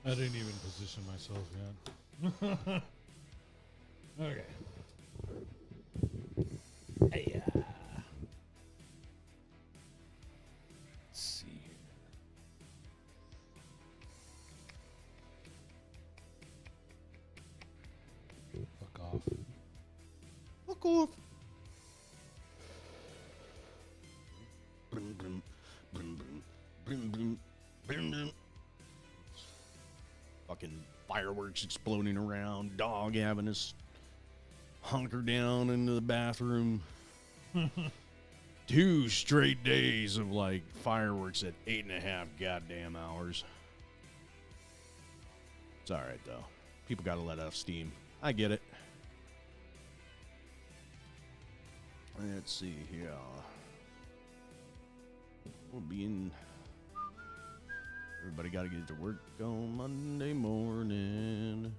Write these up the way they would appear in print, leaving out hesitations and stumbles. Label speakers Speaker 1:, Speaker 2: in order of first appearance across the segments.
Speaker 1: I didn't even position myself yet. Okay. Hey, let's see here. Fuck off.
Speaker 2: Fuck off. Fucking fireworks exploding around, dog having us hunker down into the bathroom. 2 straight days of like fireworks at 8.5 goddamn hours. It's all right though. People got to let off steam. I get it. Let's see here. We'll be in. Everybody got to get to work on Monday morning.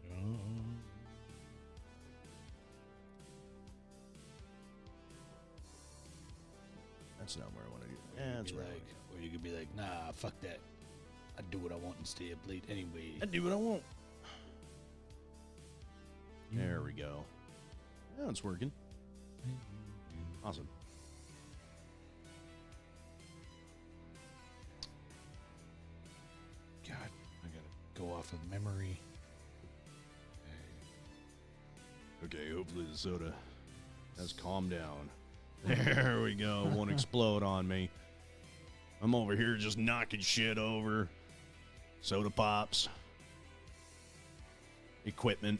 Speaker 2: That's not where I want to do. Yeah, that's right.
Speaker 1: Or you could be like, nah, fuck that. I do what I want and stay up late anyway.
Speaker 2: I do what I want. There we go. Yeah, it's working. Awesome.
Speaker 1: God, I gotta go off of memory.
Speaker 2: Okay, hopefully the soda has calmed down. There we go. Won't explode on me. I'm over here just knocking shit over. Soda pops. Equipment.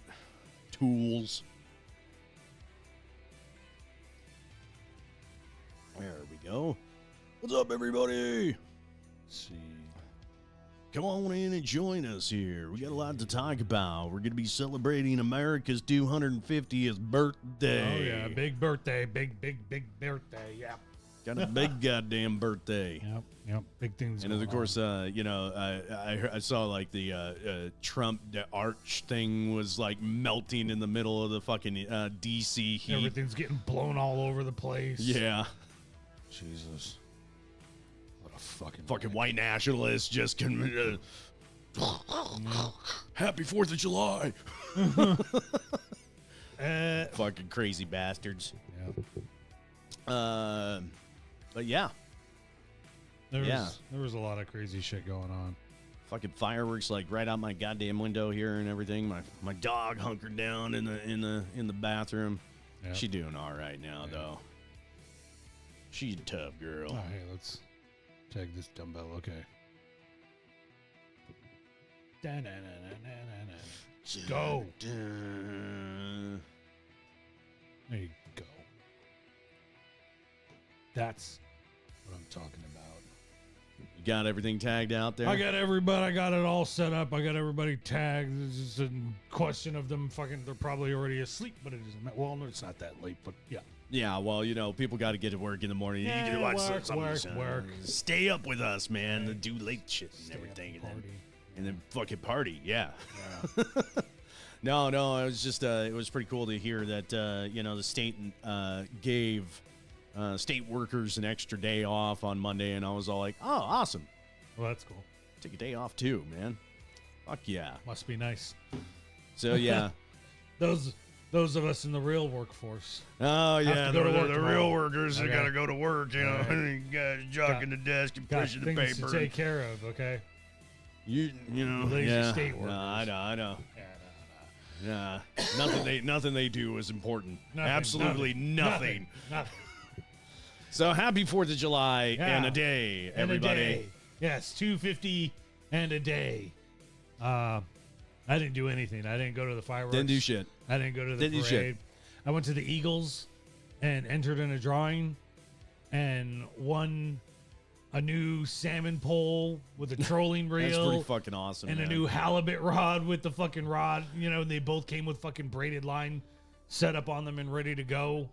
Speaker 2: Tools. There we go. What's up, everybody?
Speaker 1: Let's see.
Speaker 2: Come on in and join us here. We got a lot to talk about. We're going to be celebrating America's 250th birthday.
Speaker 1: Oh, yeah. Big birthday. Big birthday. Yeah.
Speaker 2: Got a big goddamn birthday.
Speaker 1: Yep. Big things.
Speaker 2: And of course, I saw like the Trump arch thing was like melting in the middle of the fucking DC heat.
Speaker 1: Everything's getting blown all over the place.
Speaker 2: Yeah.
Speaker 1: Jesus. What a
Speaker 2: fucking white nationalists just can. Happy 4th of July. Fucking crazy bastards.
Speaker 1: Yeah.
Speaker 2: But yeah.
Speaker 1: There was a lot of crazy shit going on.
Speaker 2: Fucking fireworks like right out my goddamn window here and everything. My dog hunkered down in the bathroom.
Speaker 1: Yep.
Speaker 2: She doing all right now though. She's a tough girl.
Speaker 1: Oh, hey, let's tag this dumbbell. Okay. Let's go. There you go. That's what I'm talking about.
Speaker 2: You got everything tagged out there?
Speaker 1: I got everybody. I got it all set up. I got everybody tagged. It's just a question of them fucking. They're probably already asleep, but it isn't. Well, no, it's not that late. But yeah.
Speaker 2: Yeah. Well, people got to get to work in the morning.
Speaker 1: Yeah,
Speaker 2: you can watch
Speaker 1: work.
Speaker 2: Stay up with us, man. Do late shit and everything, and then fucking party. Yeah. No. It was just it was pretty cool to hear that the state gave state workers an extra day off on Monday, and I was all like, oh, awesome.
Speaker 1: Well, that's cool.
Speaker 2: Take a day off too, man. Fuck yeah.
Speaker 1: Must be nice.
Speaker 2: So yeah.
Speaker 1: Those of us in the real workforce.
Speaker 2: Oh yeah,
Speaker 1: the
Speaker 2: real workers that gotta go to work,
Speaker 1: Right.
Speaker 2: You guys jocking the desk and pushing the
Speaker 1: things
Speaker 2: paper.
Speaker 1: to take care of, okay?
Speaker 2: You know,
Speaker 1: Lazy
Speaker 2: yeah.
Speaker 1: state workers.
Speaker 2: No, I know.
Speaker 1: Yeah,
Speaker 2: Yeah. Nothing they do is important.
Speaker 1: Nothing,
Speaker 2: Absolutely nothing.
Speaker 1: Nothing.
Speaker 2: So happy 4th of July and a day, everybody.
Speaker 1: And a day. Yes, 250 and a day. I didn't do anything. I didn't go to the fireworks.
Speaker 2: Didn't do shit.
Speaker 1: I didn't go to the
Speaker 2: Didn't do
Speaker 1: parade.
Speaker 2: shit.
Speaker 1: I went to the Eagles and entered in a drawing and won a new salmon pole with a trolling reel.
Speaker 2: That's pretty fucking awesome.
Speaker 1: And
Speaker 2: man.
Speaker 1: a new halibut rod with the fucking rod. And they both came with fucking braided line set up on them and ready to go.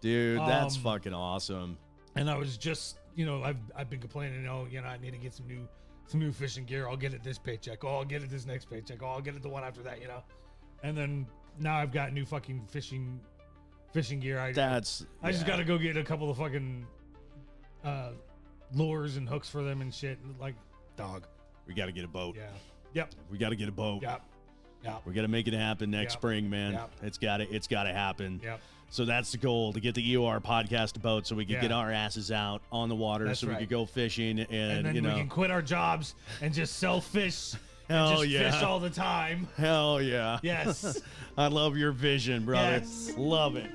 Speaker 2: Dude, that's fucking awesome.
Speaker 1: And I was just, I've been complaining, I need to get some new fishing gear. I'll get it this paycheck. Oh, I'll get it this next paycheck. Oh, I'll get it the one after that, And then now I've got new fucking fishing gear. I just got to go get a couple of fucking lures and hooks for them and shit. Like, dog.
Speaker 2: We got to get a boat.
Speaker 1: Yeah. Yep.
Speaker 2: We got to get a boat.
Speaker 1: Yep. Yep.
Speaker 2: We got to make it happen next
Speaker 1: Yep.
Speaker 2: spring, man.
Speaker 1: Yep.
Speaker 2: It's got to happen.
Speaker 1: Yep.
Speaker 2: So that's the goal, to get the EOR podcast boat so we can get our asses out on the water.
Speaker 1: That's
Speaker 2: so we
Speaker 1: right.
Speaker 2: could go fishing and
Speaker 1: then
Speaker 2: you know.
Speaker 1: we can quit our jobs and just sell fish.
Speaker 2: Hell
Speaker 1: and just
Speaker 2: yeah.
Speaker 1: fish all the time.
Speaker 2: Hell yeah.
Speaker 1: Yes.
Speaker 2: I love your vision, brother.
Speaker 1: Yes.
Speaker 2: Love it.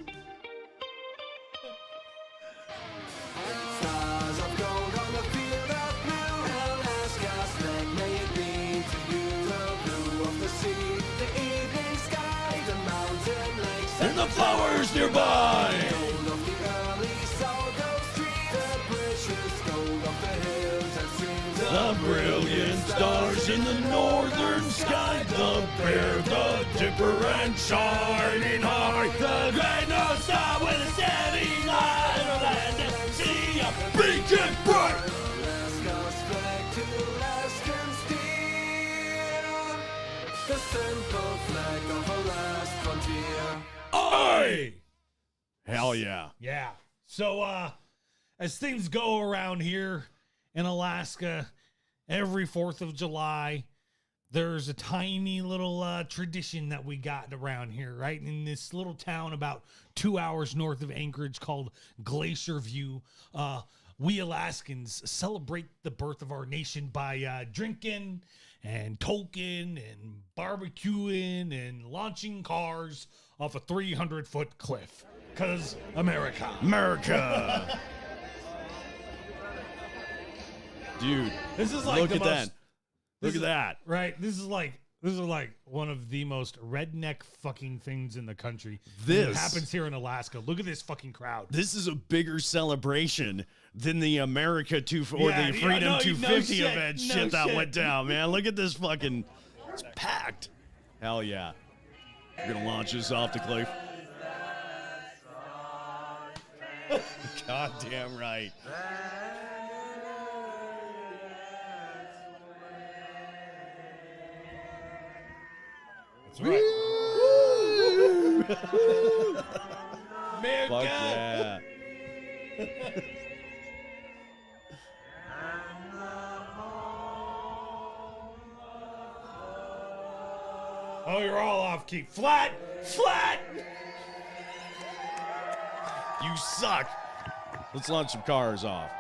Speaker 3: Stars of gold on the field of blue. Alaska's flag may it be to you. The blue of the sea, the evening sky, the mountain lakes,
Speaker 2: And the flowers nearby.
Speaker 3: gold of the early Salgo Street, the precious gold of the hills and streams.
Speaker 2: The brilliant stars in the northern sky, the bear, the dipper, and shining heart, the great north star with a steady line of land and sea, a beacon bright.
Speaker 3: Alaska's flag to Alaskan steel, the simple flag of a last frontier.
Speaker 2: Aye! Hell yeah.
Speaker 1: Yeah. So as things go around here in Alaska, every 4th of July, there's a tiny little tradition that we got around here, right? In this little town about 2 hours north of Anchorage called Glacier View. We Alaskans celebrate the birth of our nation by drinking and toking and barbecuing and launching cars off a 300-foot cliff. 'Cause America.
Speaker 2: America. Dude,
Speaker 1: This is like
Speaker 2: look
Speaker 1: the
Speaker 2: at
Speaker 1: most,
Speaker 2: that. Look
Speaker 1: this
Speaker 2: at
Speaker 1: is-
Speaker 2: that.
Speaker 1: Right? This is like one of the most redneck fucking things in the country. And
Speaker 2: This-
Speaker 1: it happens here in Alaska. Look at this fucking crowd.
Speaker 2: This is a bigger celebration than the America 2 or
Speaker 1: Yeah,
Speaker 2: the
Speaker 1: yeah,
Speaker 2: Freedom
Speaker 1: no
Speaker 2: 250
Speaker 1: shit,
Speaker 2: event
Speaker 1: no
Speaker 2: shit that
Speaker 1: shit.
Speaker 2: went down, man. Look at this fucking, it's packed. Hell yeah. We're gonna launch this off the cliff. Goddamn right.
Speaker 1: That's right. America.
Speaker 2: Fuck yeah.
Speaker 1: Oh, you're all off key. Flat.
Speaker 2: You suck. Let's launch some cars off.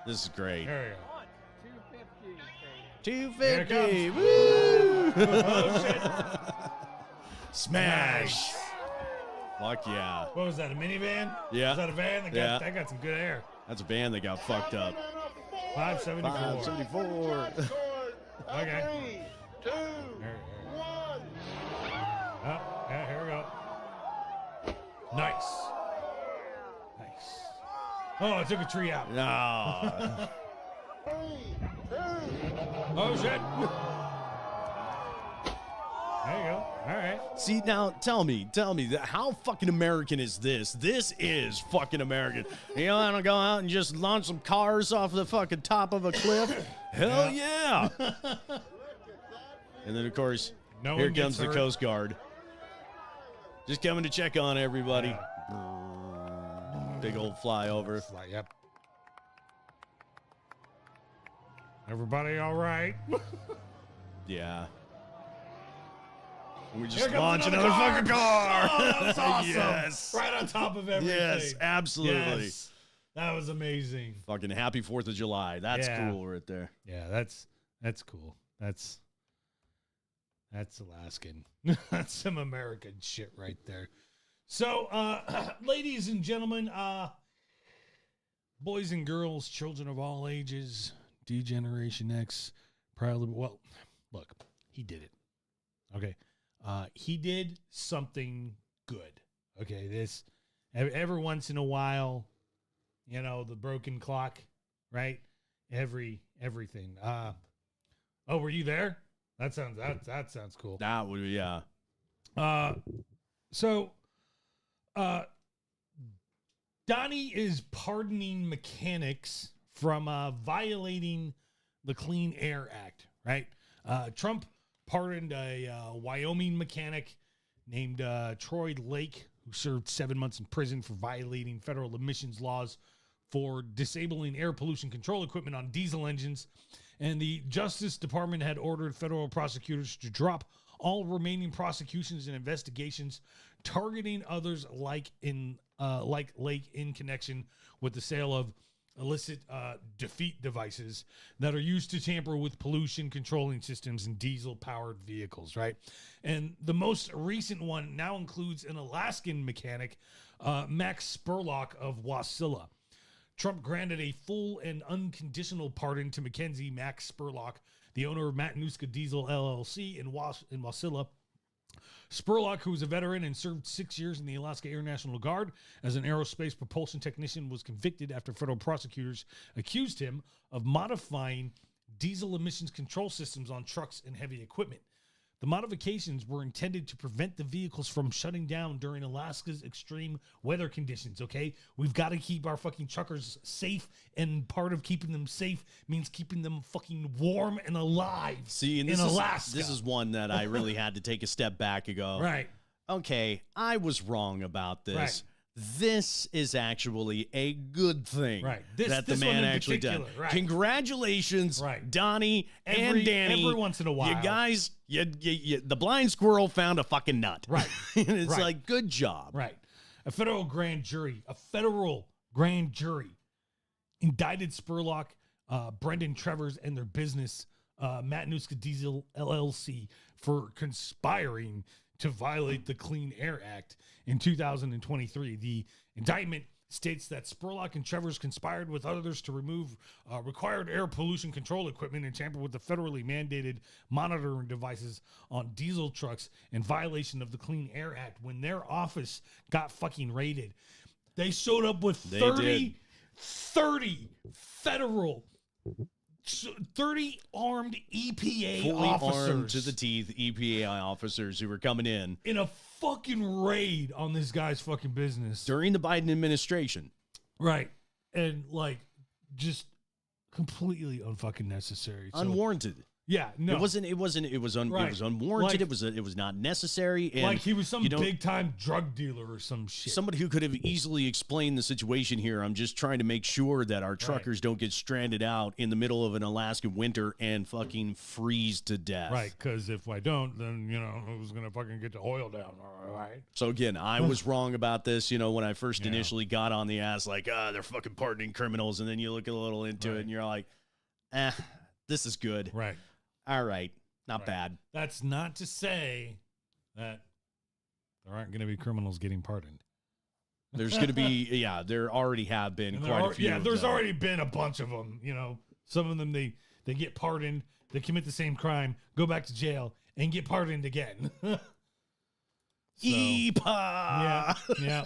Speaker 2: This is great.
Speaker 1: There you go.
Speaker 2: 250.
Speaker 1: Here it
Speaker 2: Woo!
Speaker 1: Oh, shit.
Speaker 2: Smash. Fuck yeah.
Speaker 1: What was that, a minivan?
Speaker 2: Yeah.
Speaker 1: Was that a van? That got some good air.
Speaker 2: That's a band that got fucked up.
Speaker 1: 574.
Speaker 2: 574.
Speaker 1: Okay.
Speaker 3: 3, 2,
Speaker 1: There.
Speaker 3: 1.
Speaker 1: Oh, yeah, here we go. Nice. Oh, I took a tree out.
Speaker 2: No.
Speaker 3: 3, 2,
Speaker 1: Oh, shit. There you go. All right.
Speaker 2: See, now tell me that how fucking American is this? This is fucking American. You know, I don't go out and just launch some cars off the fucking top of a cliff. Hell yeah. And then of course,
Speaker 1: No
Speaker 2: here
Speaker 1: one gets
Speaker 2: comes the
Speaker 1: hurt.
Speaker 2: Coast Guard. Just coming to check on everybody.
Speaker 1: Yeah.
Speaker 2: Big old flyover.
Speaker 1: It's like, yep. Everybody all right?
Speaker 2: Yeah. And we
Speaker 1: Here
Speaker 2: just
Speaker 1: comes
Speaker 2: launch another fucking car.
Speaker 1: Oh, that was awesome.
Speaker 2: Yes.
Speaker 1: Right on top of everything.
Speaker 2: Yes, absolutely.
Speaker 1: Yes. That was amazing.
Speaker 2: Fucking happy 4th of July. That's
Speaker 1: Yeah.
Speaker 2: cool right there.
Speaker 1: Yeah, that's cool. That's Alaskan. That's some American shit right there. So, ladies and gentlemen, boys and girls, children of all ages, D-Generation X, proudly, well, look, he did it. Okay. He did something good. Okay. This, every once in a while, you know, the broken clock, right? Everything. Oh, were you there? That sounds cool.
Speaker 2: That would be, yeah.
Speaker 1: So Donnie is pardoning mechanics from violating the Clean Air Act, right? Trump pardoned a Wyoming mechanic named Troy Lake, who served 7 months in prison for violating federal emissions laws for disabling air pollution control equipment on diesel engines And the Justice Department had ordered federal prosecutors to drop all remaining prosecutions and investigations targeting others like Lake in connection with the sale of illicit defeat devices that are used to tamper with pollution controlling systems in diesel-powered vehicles, right? And the most recent one now includes an Alaskan mechanic, Max Spurlock of Wasilla. Trump granted a full and unconditional pardon to Mackenzie Max Spurlock, the owner of Matanuska Diesel LLC in Wasilla. Spurlock, who was a veteran and served 6 years in the Alaska Air National Guard as an aerospace propulsion technician, was convicted after federal prosecutors accused him of modifying diesel emissions control systems on trucks and heavy equipment. The modifications were intended to prevent the vehicles from shutting down during Alaska's extreme weather conditions, okay? We've got to keep our fucking truckers safe, and part of keeping them safe means keeping them fucking warm and alive.
Speaker 2: See, and
Speaker 1: in Alaska.
Speaker 2: This is one that I really had to take a step back and go,
Speaker 1: Right.
Speaker 2: Okay, I was wrong about this.
Speaker 1: Right.
Speaker 2: This is actually a good thing
Speaker 1: Right.
Speaker 2: that the
Speaker 1: this
Speaker 2: man
Speaker 1: one in
Speaker 2: actually did.
Speaker 1: particular, right.
Speaker 2: Congratulations,
Speaker 1: Right.
Speaker 2: Donnie and Danny.
Speaker 1: Every once in a while.
Speaker 2: You guys, the blind squirrel found a fucking nut.
Speaker 1: Right.
Speaker 2: And it's
Speaker 1: Right.
Speaker 2: like, good job.
Speaker 1: Right. A federal grand jury indicted Spurlock, Brendan Trevors, and their business, Matanuska Diesel LLC, for conspiring to violate the Clean Air Act in 2023. The indictment states that Spurlock and Trevors conspired with others to remove required air pollution control equipment and tamper with the federally mandated monitoring devices on diesel trucks in violation of the Clean Air Act when their office got fucking raided. They showed up with 30 federal, 30 armed EPA
Speaker 2: Fully
Speaker 1: officers
Speaker 2: armed to the teeth EPA officers who were coming in
Speaker 1: a fucking raid on this guy's fucking business
Speaker 2: during the Biden administration.
Speaker 1: right, and like just completely unfucking necessary. So,
Speaker 2: Unwarranted.
Speaker 1: yeah, no,
Speaker 2: It was unwarranted.
Speaker 1: Like-
Speaker 2: It was not necessary. And
Speaker 1: like he was some
Speaker 2: you don't-
Speaker 1: big time drug dealer or some shit.
Speaker 2: somebody who could have easily explained the situation here. I'm just trying to make sure that our truckers don't get stranded out in the middle of an Alaskan winter and fucking freeze to death.
Speaker 1: Right, because if I don't, then who's gonna fucking get the oil down? All right.
Speaker 2: So again, I was wrong about this. When I first initially got on the ass, like, they're fucking pardoning criminals, and then you look a little into it, and you're like, this is good.
Speaker 1: Right.
Speaker 2: All right, not
Speaker 1: Right.
Speaker 2: bad.
Speaker 1: That's not to say that there aren't going to be criminals getting pardoned.
Speaker 2: There's going to be, there already have been
Speaker 1: And
Speaker 2: quite a few.
Speaker 1: Yeah,
Speaker 2: of
Speaker 1: there's
Speaker 2: them.
Speaker 1: already been a bunch of them. Some of them they get pardoned, they commit the same crime, go back to jail, and get pardoned again. So,
Speaker 2: Yeepaw!
Speaker 1: yeah.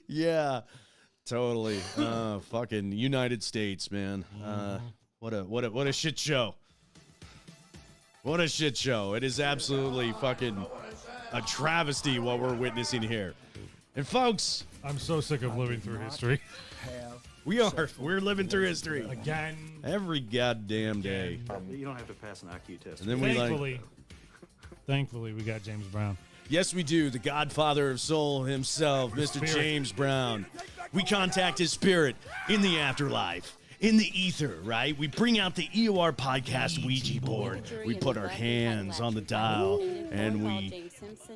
Speaker 2: Yeah, totally. Fucking United States, man. What a shit show. What a shit show. It is absolutely fucking a travesty what we're witnessing here. And folks,
Speaker 1: I'm so sick of living through history
Speaker 2: we're living through history
Speaker 1: again.
Speaker 2: every goddamn day.
Speaker 4: You don't have to pass an IQ test.
Speaker 2: And then we
Speaker 1: Thankfully, we got James Brown.
Speaker 2: yes, we do. The godfather of soul himself, Mr.
Speaker 1: Spirit.
Speaker 2: James Brown. We contact his spirit in the afterlife, in the ether, right? We bring out the EOR podcast Ouija board. We put our hands on the dial and we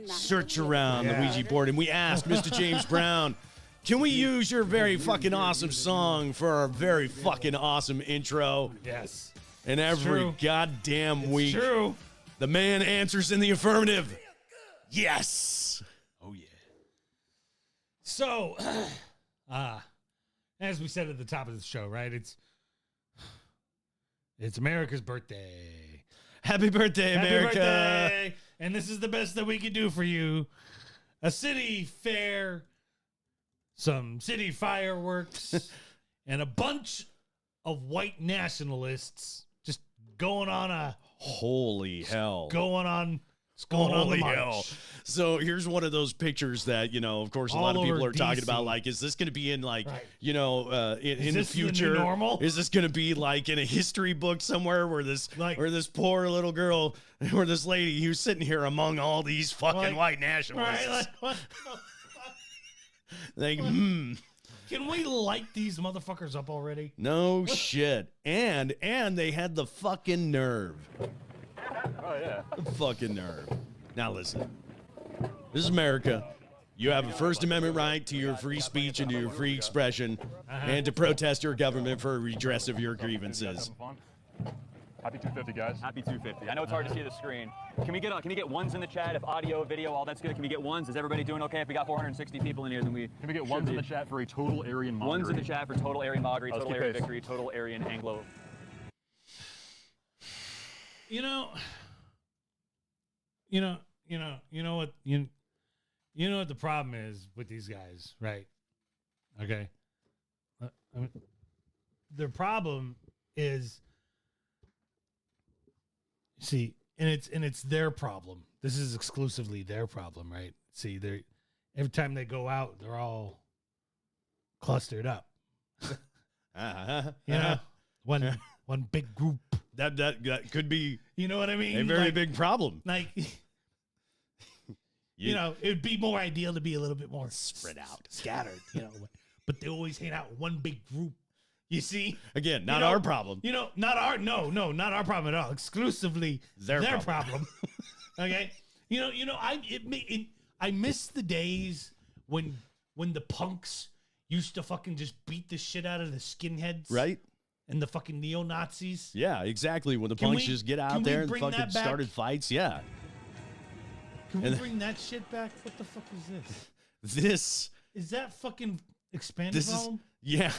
Speaker 2: search around the Ouija board and we ask Mr. James Brown, can we use your very fucking awesome song for our very fucking awesome intro?
Speaker 1: Yes.
Speaker 2: And every
Speaker 1: true.
Speaker 2: goddamn week,
Speaker 1: True.
Speaker 2: the man answers in the affirmative. Yes. Oh, yeah.
Speaker 1: So, as we said at the top of the show, right? It's America's birthday.
Speaker 2: Happy birthday, America.
Speaker 1: Happy birthday! And this is the best that we can do for you. A city fair, some city fireworks, and a bunch of white nationalists just going on
Speaker 2: Holy hell.
Speaker 1: it's going on the
Speaker 2: Holy
Speaker 1: march.
Speaker 2: hell. So here's one of those pictures that, of course, a lot
Speaker 1: All
Speaker 2: of people
Speaker 1: over
Speaker 2: are talking
Speaker 1: DC.
Speaker 2: about, like, is this going to be in, like,
Speaker 1: Right.
Speaker 2: in the
Speaker 1: this the new
Speaker 2: future?
Speaker 1: normal?
Speaker 2: Is this going to be, like, in a history book somewhere where this poor little girl, or this lady who's sitting here among all these fucking
Speaker 1: Like-
Speaker 2: white nationalists?
Speaker 1: Right? Like, what?
Speaker 2: Like,
Speaker 1: Can we light these motherfuckers up already?
Speaker 2: No shit. And they had the fucking nerve.
Speaker 5: Oh, yeah.
Speaker 2: The fucking nerve. Now listen. This is America. You have a First Amendment right to your free speech and to your free expression and to protest your government for a redress of your grievances.
Speaker 5: Happy 250, guys.
Speaker 6: Happy 250. I know it's hard to see the screen. Can we get ones in the chat? If audio, video, all that's good, can we get ones? Is everybody doing okay? If we got 460 people in here, then we
Speaker 5: Can we get ones in the chat for a total Aryan mockery?
Speaker 6: Ones in the chat for total Aryan mockery,
Speaker 5: Let's
Speaker 6: total
Speaker 5: keep
Speaker 6: Aryan
Speaker 5: pace.
Speaker 6: victory, total Aryan Anglo.
Speaker 1: You know what the problem is with these guys, right? Okay. I mean, their problem is, see, and it's their problem. This is exclusively their problem, right? See, they every time they go out, they're all clustered up. You know, one big group.
Speaker 2: That could be
Speaker 1: You know what I mean?
Speaker 2: a very
Speaker 1: Like-
Speaker 2: big problem.
Speaker 1: Like, you know, it'd be more ideal to be a little bit more
Speaker 2: Spread out.
Speaker 1: scattered, you know. But they always hang out in one big group. You see?
Speaker 2: Again, not
Speaker 1: You know,
Speaker 2: our problem.
Speaker 1: You know, not our not our problem at all. Exclusively
Speaker 2: Their
Speaker 1: their
Speaker 2: problem.
Speaker 1: problem. Okay? I miss the days when the punks used to fucking just beat the shit out of the skinheads.
Speaker 2: Right?
Speaker 1: And the fucking neo-Nazis.
Speaker 2: Yeah, exactly. When the
Speaker 1: Can
Speaker 2: punks
Speaker 1: we-
Speaker 2: just get
Speaker 1: can
Speaker 2: out
Speaker 1: we
Speaker 2: there and
Speaker 1: bring
Speaker 2: fucking
Speaker 1: that back?
Speaker 2: started fights. Yeah.
Speaker 1: Can we
Speaker 2: And-
Speaker 1: bring that shit back? What the fuck is this?
Speaker 2: This
Speaker 1: Is that fucking expanded
Speaker 2: This is
Speaker 1: realm?
Speaker 2: yeah.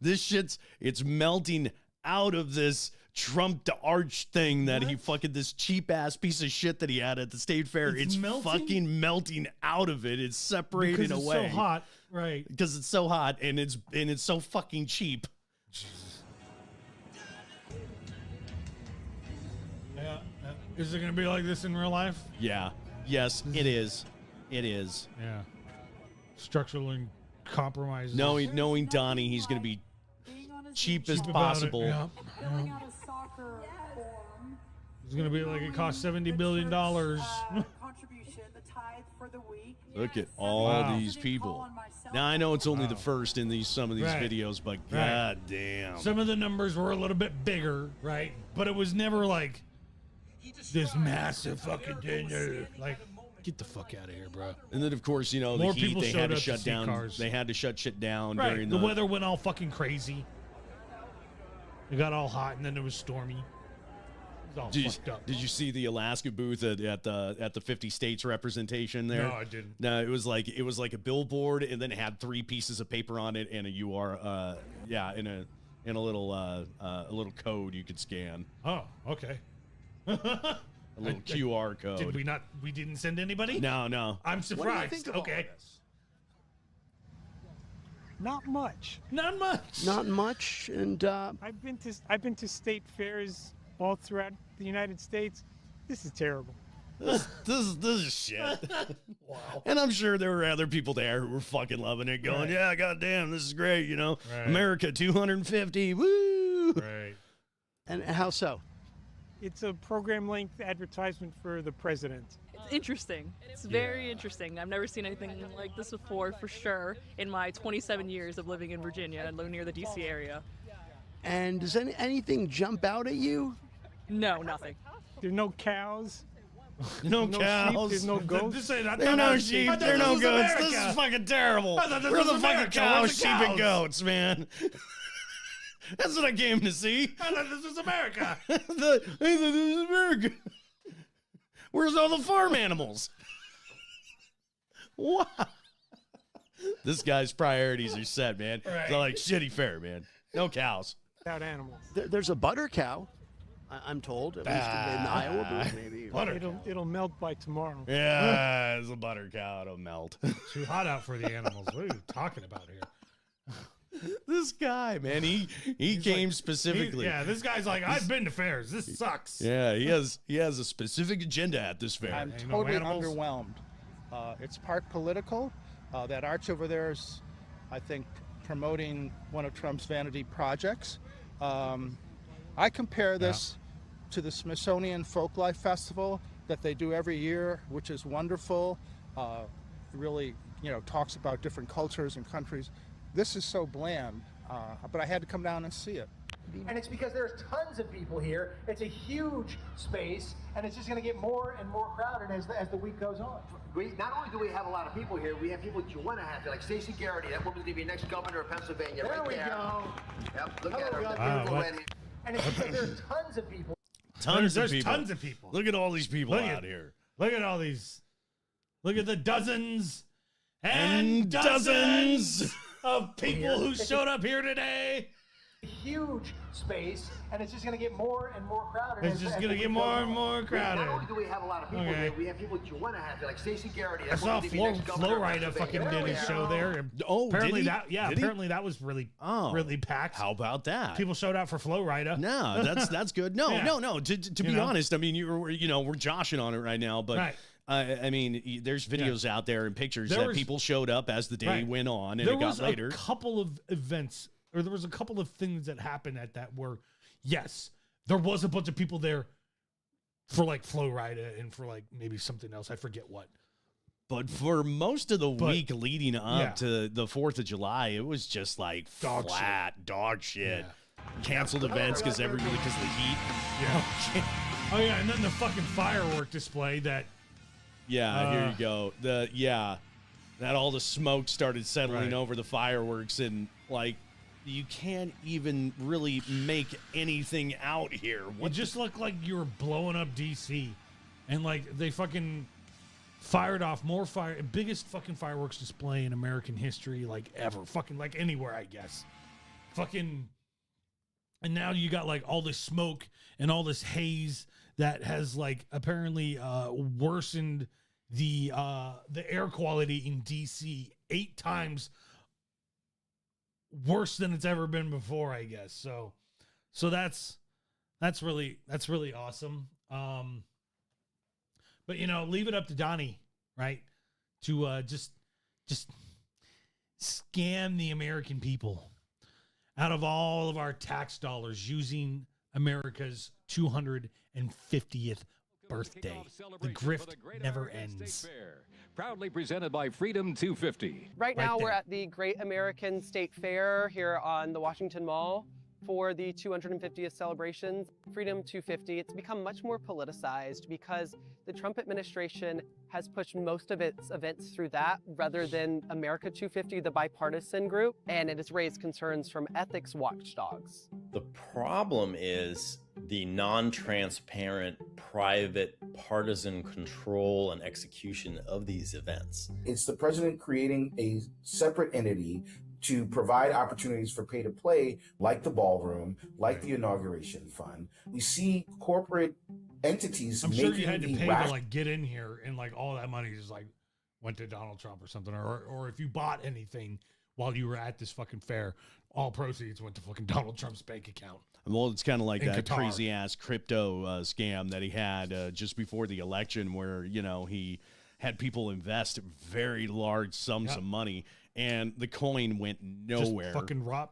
Speaker 2: This shit's it's melting out of this Trump to Arch thing that he
Speaker 1: What?
Speaker 2: fucking this cheap ass piece of shit that he had at the state fair.
Speaker 1: It's
Speaker 2: It's
Speaker 1: melting?
Speaker 2: fucking melting out of it. It's separating
Speaker 1: Because it's
Speaker 2: away
Speaker 1: so hot, right?
Speaker 2: because it's so hot and it's so fucking cheap.
Speaker 1: Yeah. Is it gonna be like this in real life?
Speaker 2: Yeah. Yes, it is. It is.
Speaker 1: Yeah. Structural compromises.
Speaker 2: Knowing Donnie, he's gonna be cheap as
Speaker 1: Cheap about it,
Speaker 2: possible.
Speaker 1: yeah.
Speaker 7: Filling out a soccer form.
Speaker 1: It's gonna be like it costs $70 billion.
Speaker 7: Contribution, the tithe for the week.
Speaker 2: Look at all
Speaker 1: Wow.
Speaker 2: these people. Now I know it's only the first in some of these
Speaker 1: Right.
Speaker 2: videos, but
Speaker 1: Right.
Speaker 2: god damn.
Speaker 1: Some of the numbers were a little bit bigger, right? But it was never like this massive fucking thing. Like, get the fuck out of here, bro.
Speaker 2: And then of course, the
Speaker 1: More
Speaker 2: heat
Speaker 1: people
Speaker 2: they
Speaker 1: showed
Speaker 2: had to
Speaker 1: up to
Speaker 2: shut
Speaker 1: see
Speaker 2: down.
Speaker 1: cars.
Speaker 2: They had to shut shit down
Speaker 1: Right.
Speaker 2: during
Speaker 1: The weather went all fucking crazy. It got all hot and then it was stormy. It was all fucked up.
Speaker 2: Did you see the Alaska booth at the 50 states representation there?
Speaker 1: No, I didn't.
Speaker 2: No, it was like a billboard, and then it had 3 pieces of paper on it and a UR, in a little code you could scan,
Speaker 1: Oh, okay.
Speaker 2: a little QR code.
Speaker 1: Did we not? We didn't send anybody?
Speaker 2: No.
Speaker 1: I'm surprised. Okay.
Speaker 8: Not much.
Speaker 1: Not much.
Speaker 9: Not much, and
Speaker 8: I've been to state fairs all throughout the United States. This is terrible.
Speaker 2: This is shit. Wow. And I'm sure there were other people there who were fucking loving it, going,
Speaker 1: Right.
Speaker 2: "Yeah, goddamn, this is great."
Speaker 1: Right.
Speaker 2: America 250, woo.
Speaker 1: Right.
Speaker 9: and how so?
Speaker 8: It's a program-length advertisement for the president.
Speaker 10: It's interesting. It's very interesting. I've never seen anything like this before, for sure, in my 27 years of living in Virginia and living near the DC area.
Speaker 9: And does anything jump out at you?
Speaker 10: No, nothing.
Speaker 8: There are no cows.
Speaker 2: No
Speaker 8: No
Speaker 2: cows.
Speaker 8: sheep. There's no goats.
Speaker 1: This ain't, I
Speaker 2: There are
Speaker 1: thought
Speaker 2: no
Speaker 1: that was-
Speaker 2: sheep.
Speaker 1: I thought
Speaker 2: There are
Speaker 1: this
Speaker 2: no
Speaker 1: was
Speaker 2: goats.
Speaker 1: America.
Speaker 2: This is fucking terrible.
Speaker 1: I thought this
Speaker 2: Where are
Speaker 1: was
Speaker 2: the fucking
Speaker 1: America.
Speaker 2: cows,
Speaker 1: Where's the
Speaker 2: sheep, and
Speaker 1: cows?
Speaker 2: goats, man? That's what I came to see.
Speaker 1: I thought this was America.
Speaker 2: This is America. Where's all the farm animals? Wow. This guy's priorities are set, man.
Speaker 1: Right.
Speaker 2: They're like shitty fair, man. No cows.
Speaker 8: Without animals.
Speaker 9: There's a butter cow, I'm told, at least in Iowa, but maybe.
Speaker 8: It'll melt by tomorrow.
Speaker 2: Yeah, it's a butter cow. It'll melt.
Speaker 1: Too hot out for the animals. What are you talking about here?
Speaker 2: This guy, man, he came specifically.
Speaker 1: Yeah, this guy's like, I've been to fairs. This sucks.
Speaker 2: Yeah, he has a specific agenda at this fair.
Speaker 11: I'm
Speaker 1: Ain't no
Speaker 11: totally
Speaker 1: animals?
Speaker 11: underwhelmed. It's part political. That arch over there is, I think, promoting one of Trump's vanity projects. I compare this to the Smithsonian Folklife Festival that they do every year, which is wonderful. Really talks about different cultures and countries. This is so bland, but I had to come down and see it.
Speaker 12: And it's because there's tons of people here. It's a huge space, and it's just going to get more and more crowded as the week goes on.
Speaker 13: Not only do we have a lot of people here, we have people that you want to have here, like Stacey Garrity. That woman's going to be next governor of Pennsylvania.
Speaker 12: There
Speaker 13: right
Speaker 12: we
Speaker 13: there.
Speaker 12: go.
Speaker 13: Yep, look
Speaker 12: Hello,
Speaker 13: at her.
Speaker 12: y'all.
Speaker 13: That beautiful red hair.
Speaker 12: And it's because there's tons of people.
Speaker 1: There's tons of people.
Speaker 2: Look at all these people
Speaker 1: Look
Speaker 2: out
Speaker 1: at-
Speaker 2: here.
Speaker 1: Look at all these. Look at the dozens and
Speaker 2: dozens
Speaker 1: dozens of people who showed up here today.
Speaker 12: Huge space, and it's just going to get more and more crowded.
Speaker 1: It's just going to get more and more
Speaker 13: Not
Speaker 1: crowded.
Speaker 13: only do we have a lot of people
Speaker 1: Okay.
Speaker 13: here, we have people that you want to have here, like Stacey Garrity.
Speaker 1: I
Speaker 13: That
Speaker 1: saw
Speaker 13: woman's going to be next governor of
Speaker 1: Flowrider fucking
Speaker 13: Pennsylvania.
Speaker 1: did his show there.
Speaker 2: Oh,
Speaker 1: apparently
Speaker 2: did he? Did he?
Speaker 1: apparently that was really packed.
Speaker 2: How about that?
Speaker 1: People showed out for Flowrider.
Speaker 2: No, that's good. No,
Speaker 1: Yeah.
Speaker 2: no. To be
Speaker 1: know?
Speaker 2: honest, I mean, we're joshing on it right now, but
Speaker 1: Right.
Speaker 2: I mean, there's videos out there and pictures
Speaker 1: There
Speaker 2: that
Speaker 1: was-
Speaker 2: people showed up as the day
Speaker 1: Right.
Speaker 2: went on, and
Speaker 1: There
Speaker 2: it got
Speaker 1: was
Speaker 2: later.
Speaker 1: a couple of events, or there was a couple of things that happened at that where, yes, there was a bunch of people there for like Flowrider and for like maybe something else. I forget what.
Speaker 2: But for most of the week leading up
Speaker 1: yeah.
Speaker 2: to the 4th of July, it was just like
Speaker 1: Dog
Speaker 2: dog shit.
Speaker 1: Yeah.
Speaker 2: Canceled events because of the heat.
Speaker 1: Yeah. Oh yeah, and then the fucking firework display that.
Speaker 2: Yeah, here you go. That all the smoke started settling
Speaker 1: Right.
Speaker 2: over the fireworks, and like you can't even really make anything out here.
Speaker 1: It just looked like you were blowing up DC, and like they fucking fired off biggest fucking fireworks display in American history, like ever, fucking like anywhere, I guess. Fucking, and now you got like all this smoke and all this haze that has like apparently worsened the air quality in DC 8 times worse than it's ever been before, I guess. So that's really awesome. But leave it up to Donnie, right? To just scam the American people out of all of our tax dollars using America's 250th birthday. The grift never ends.
Speaker 14: Proudly presented by Freedom 250.
Speaker 15: Right now, we're at the Great American State Fair here on the Washington Mall for the 250th celebrations. Freedom 250, it's become much more politicized because the Trump administration has pushed most of its events through that rather than America 250, the bipartisan group, and it has raised concerns from ethics watchdogs.
Speaker 16: The problem is the non-transparent, private, partisan control and execution of these events.
Speaker 17: It's the president creating a separate entity to provide opportunities for pay to play, like the ballroom, like the inauguration fund. We see corporate entities
Speaker 1: I'm
Speaker 17: making
Speaker 1: sure you had to
Speaker 17: the
Speaker 1: pay
Speaker 17: rash-
Speaker 1: to like get in here, and like all that money just like went to Donald Trump or something, or if you bought anything while you were at this fucking fair, all proceeds went to fucking Donald Trump's bank account.
Speaker 2: Well, it's kind of like
Speaker 1: In
Speaker 2: that
Speaker 1: Qatar.
Speaker 2: crazy ass crypto scam that he had just before the election, where he had people invest very large sums of money, and the coin went nowhere.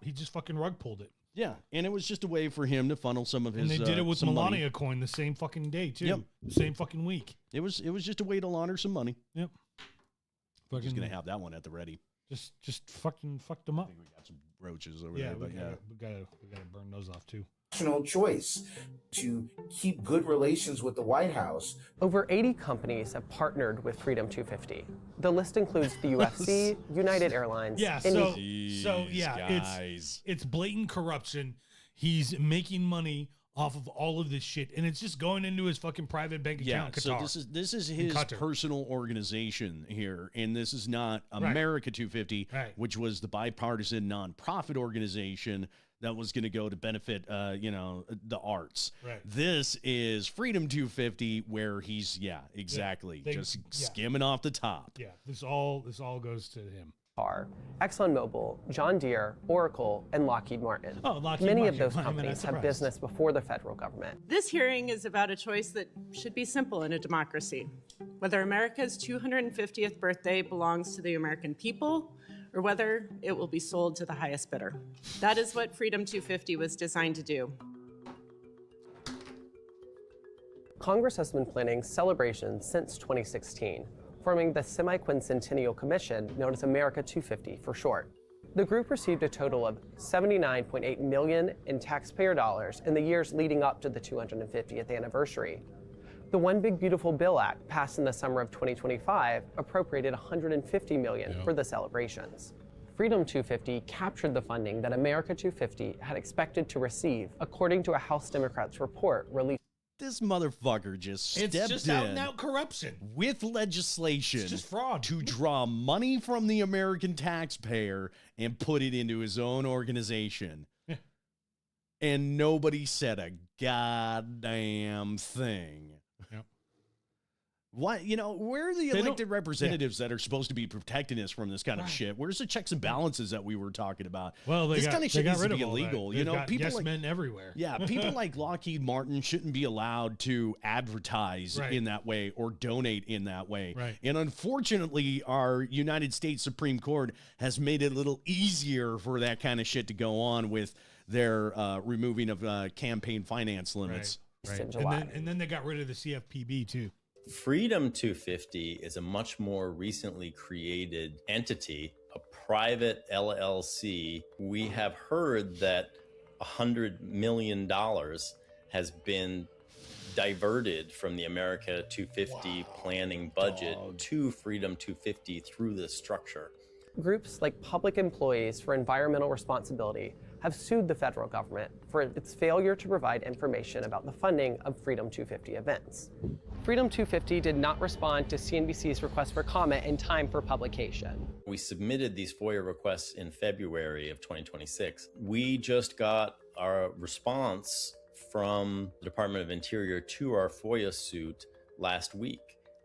Speaker 1: He just fucking rug pulled it.
Speaker 2: Yeah, and it was just a way for him to funnel some of his.
Speaker 1: And they did it with
Speaker 2: some
Speaker 1: Melania
Speaker 2: money.
Speaker 1: coin the same fucking day too.
Speaker 2: Yep.
Speaker 1: The same fucking week.
Speaker 2: It was just a way to launder some mony.
Speaker 1: Yep.
Speaker 2: We're just
Speaker 1: Fucking-
Speaker 2: gonna have that one at the ready.
Speaker 1: Just fucking fucked them up.
Speaker 2: We got some roaches over
Speaker 1: Yeah,
Speaker 2: there, but
Speaker 1: we gotta burn those off too.
Speaker 17: national choice to keep good relations with the White House.
Speaker 15: Over 80 companies have partnered with Freedom 250. The list includes the UFC, United Airlines,
Speaker 1: Yeah, it's blatant corruption. He's making money off of all of this shit, and it's just going into his fucking private bank account.
Speaker 2: So
Speaker 1: Qatar.
Speaker 2: this is
Speaker 1: In
Speaker 2: his
Speaker 1: Qatar.
Speaker 2: personal organization here, and this is not
Speaker 1: Right.
Speaker 2: America 250,
Speaker 1: Right.
Speaker 2: which was the bipartisan nonprofit organization that was going to go to benefit, the arts.
Speaker 1: Right.
Speaker 2: This is Freedom 250, where he's exactly just skimming off the top.
Speaker 1: Yeah, this all goes to him.
Speaker 15: Are ExxonMobil, John Deere, Oracle, and Lockheed Martin.
Speaker 1: Oh, Lockheed
Speaker 15: Many
Speaker 1: Martin.
Speaker 15: of those
Speaker 1: I'm not
Speaker 15: companies have
Speaker 1: surprised.
Speaker 15: business before the federal government.
Speaker 18: This hearing is about a choice that should be simple in a democracy. Whether America's 250th birthday belongs to the American people, or whether it will be sold to the highest bidder. That is what Freedom 250 was designed to do.
Speaker 15: Congress has been planning celebrations since 2016. forming the Semi-Quincentennial Commission, known as America 250 for short. The group received a total of $79.8 million in taxpayer dollars in the years leading up to the 250th anniversary. The One Big Beautiful Bill Act, passed in the summer of 2025, appropriated $150 million for the celebrations. Freedom 250 captured the funding that America 250 had expected to receive, according to a House Democrats report released.
Speaker 2: This motherfucker just stepped
Speaker 1: It's just
Speaker 2: in
Speaker 1: out and out corruption
Speaker 2: with legislation
Speaker 1: It's just fraud.
Speaker 2: to draw money from the American taxpayer and put it into his own organization. And nobody said a goddamn thing.
Speaker 1: Yep.
Speaker 2: What, where are the elected representatives that are supposed to be protecting us from this kind of shit? Where's the checks and balances that we were talking about?
Speaker 1: Well,
Speaker 2: this kind of shit needs to be illegal.
Speaker 1: People
Speaker 2: People
Speaker 1: yes men everywhere.
Speaker 2: Yeah, people like Lockheed Martin shouldn't be allowed to advertise in that way or donate in that way.
Speaker 1: Right.
Speaker 2: And unfortunately, our United States Supreme Court has made it a little easier for that kind of shit to go on with their removing of campaign finance limits.
Speaker 1: Right. And then they got rid of the CFPB too.
Speaker 16: Freedom 250 is a much more recently created entity, a private LLC. We have heard that $100 million has been diverted from the America 250 planning budget to Freedom 250 through this structure.
Speaker 15: Groups like Public Employees for Environmental Responsibility have sued the federal government for its failure to provide information about the funding of Freedom 250 events. Freedom 250 did not respond to CNBC's request for comment in time for publication.
Speaker 16: We submitted these FOIA requests in February of 2026. We just got our response from the Department of Interior to our FOIA suit last week.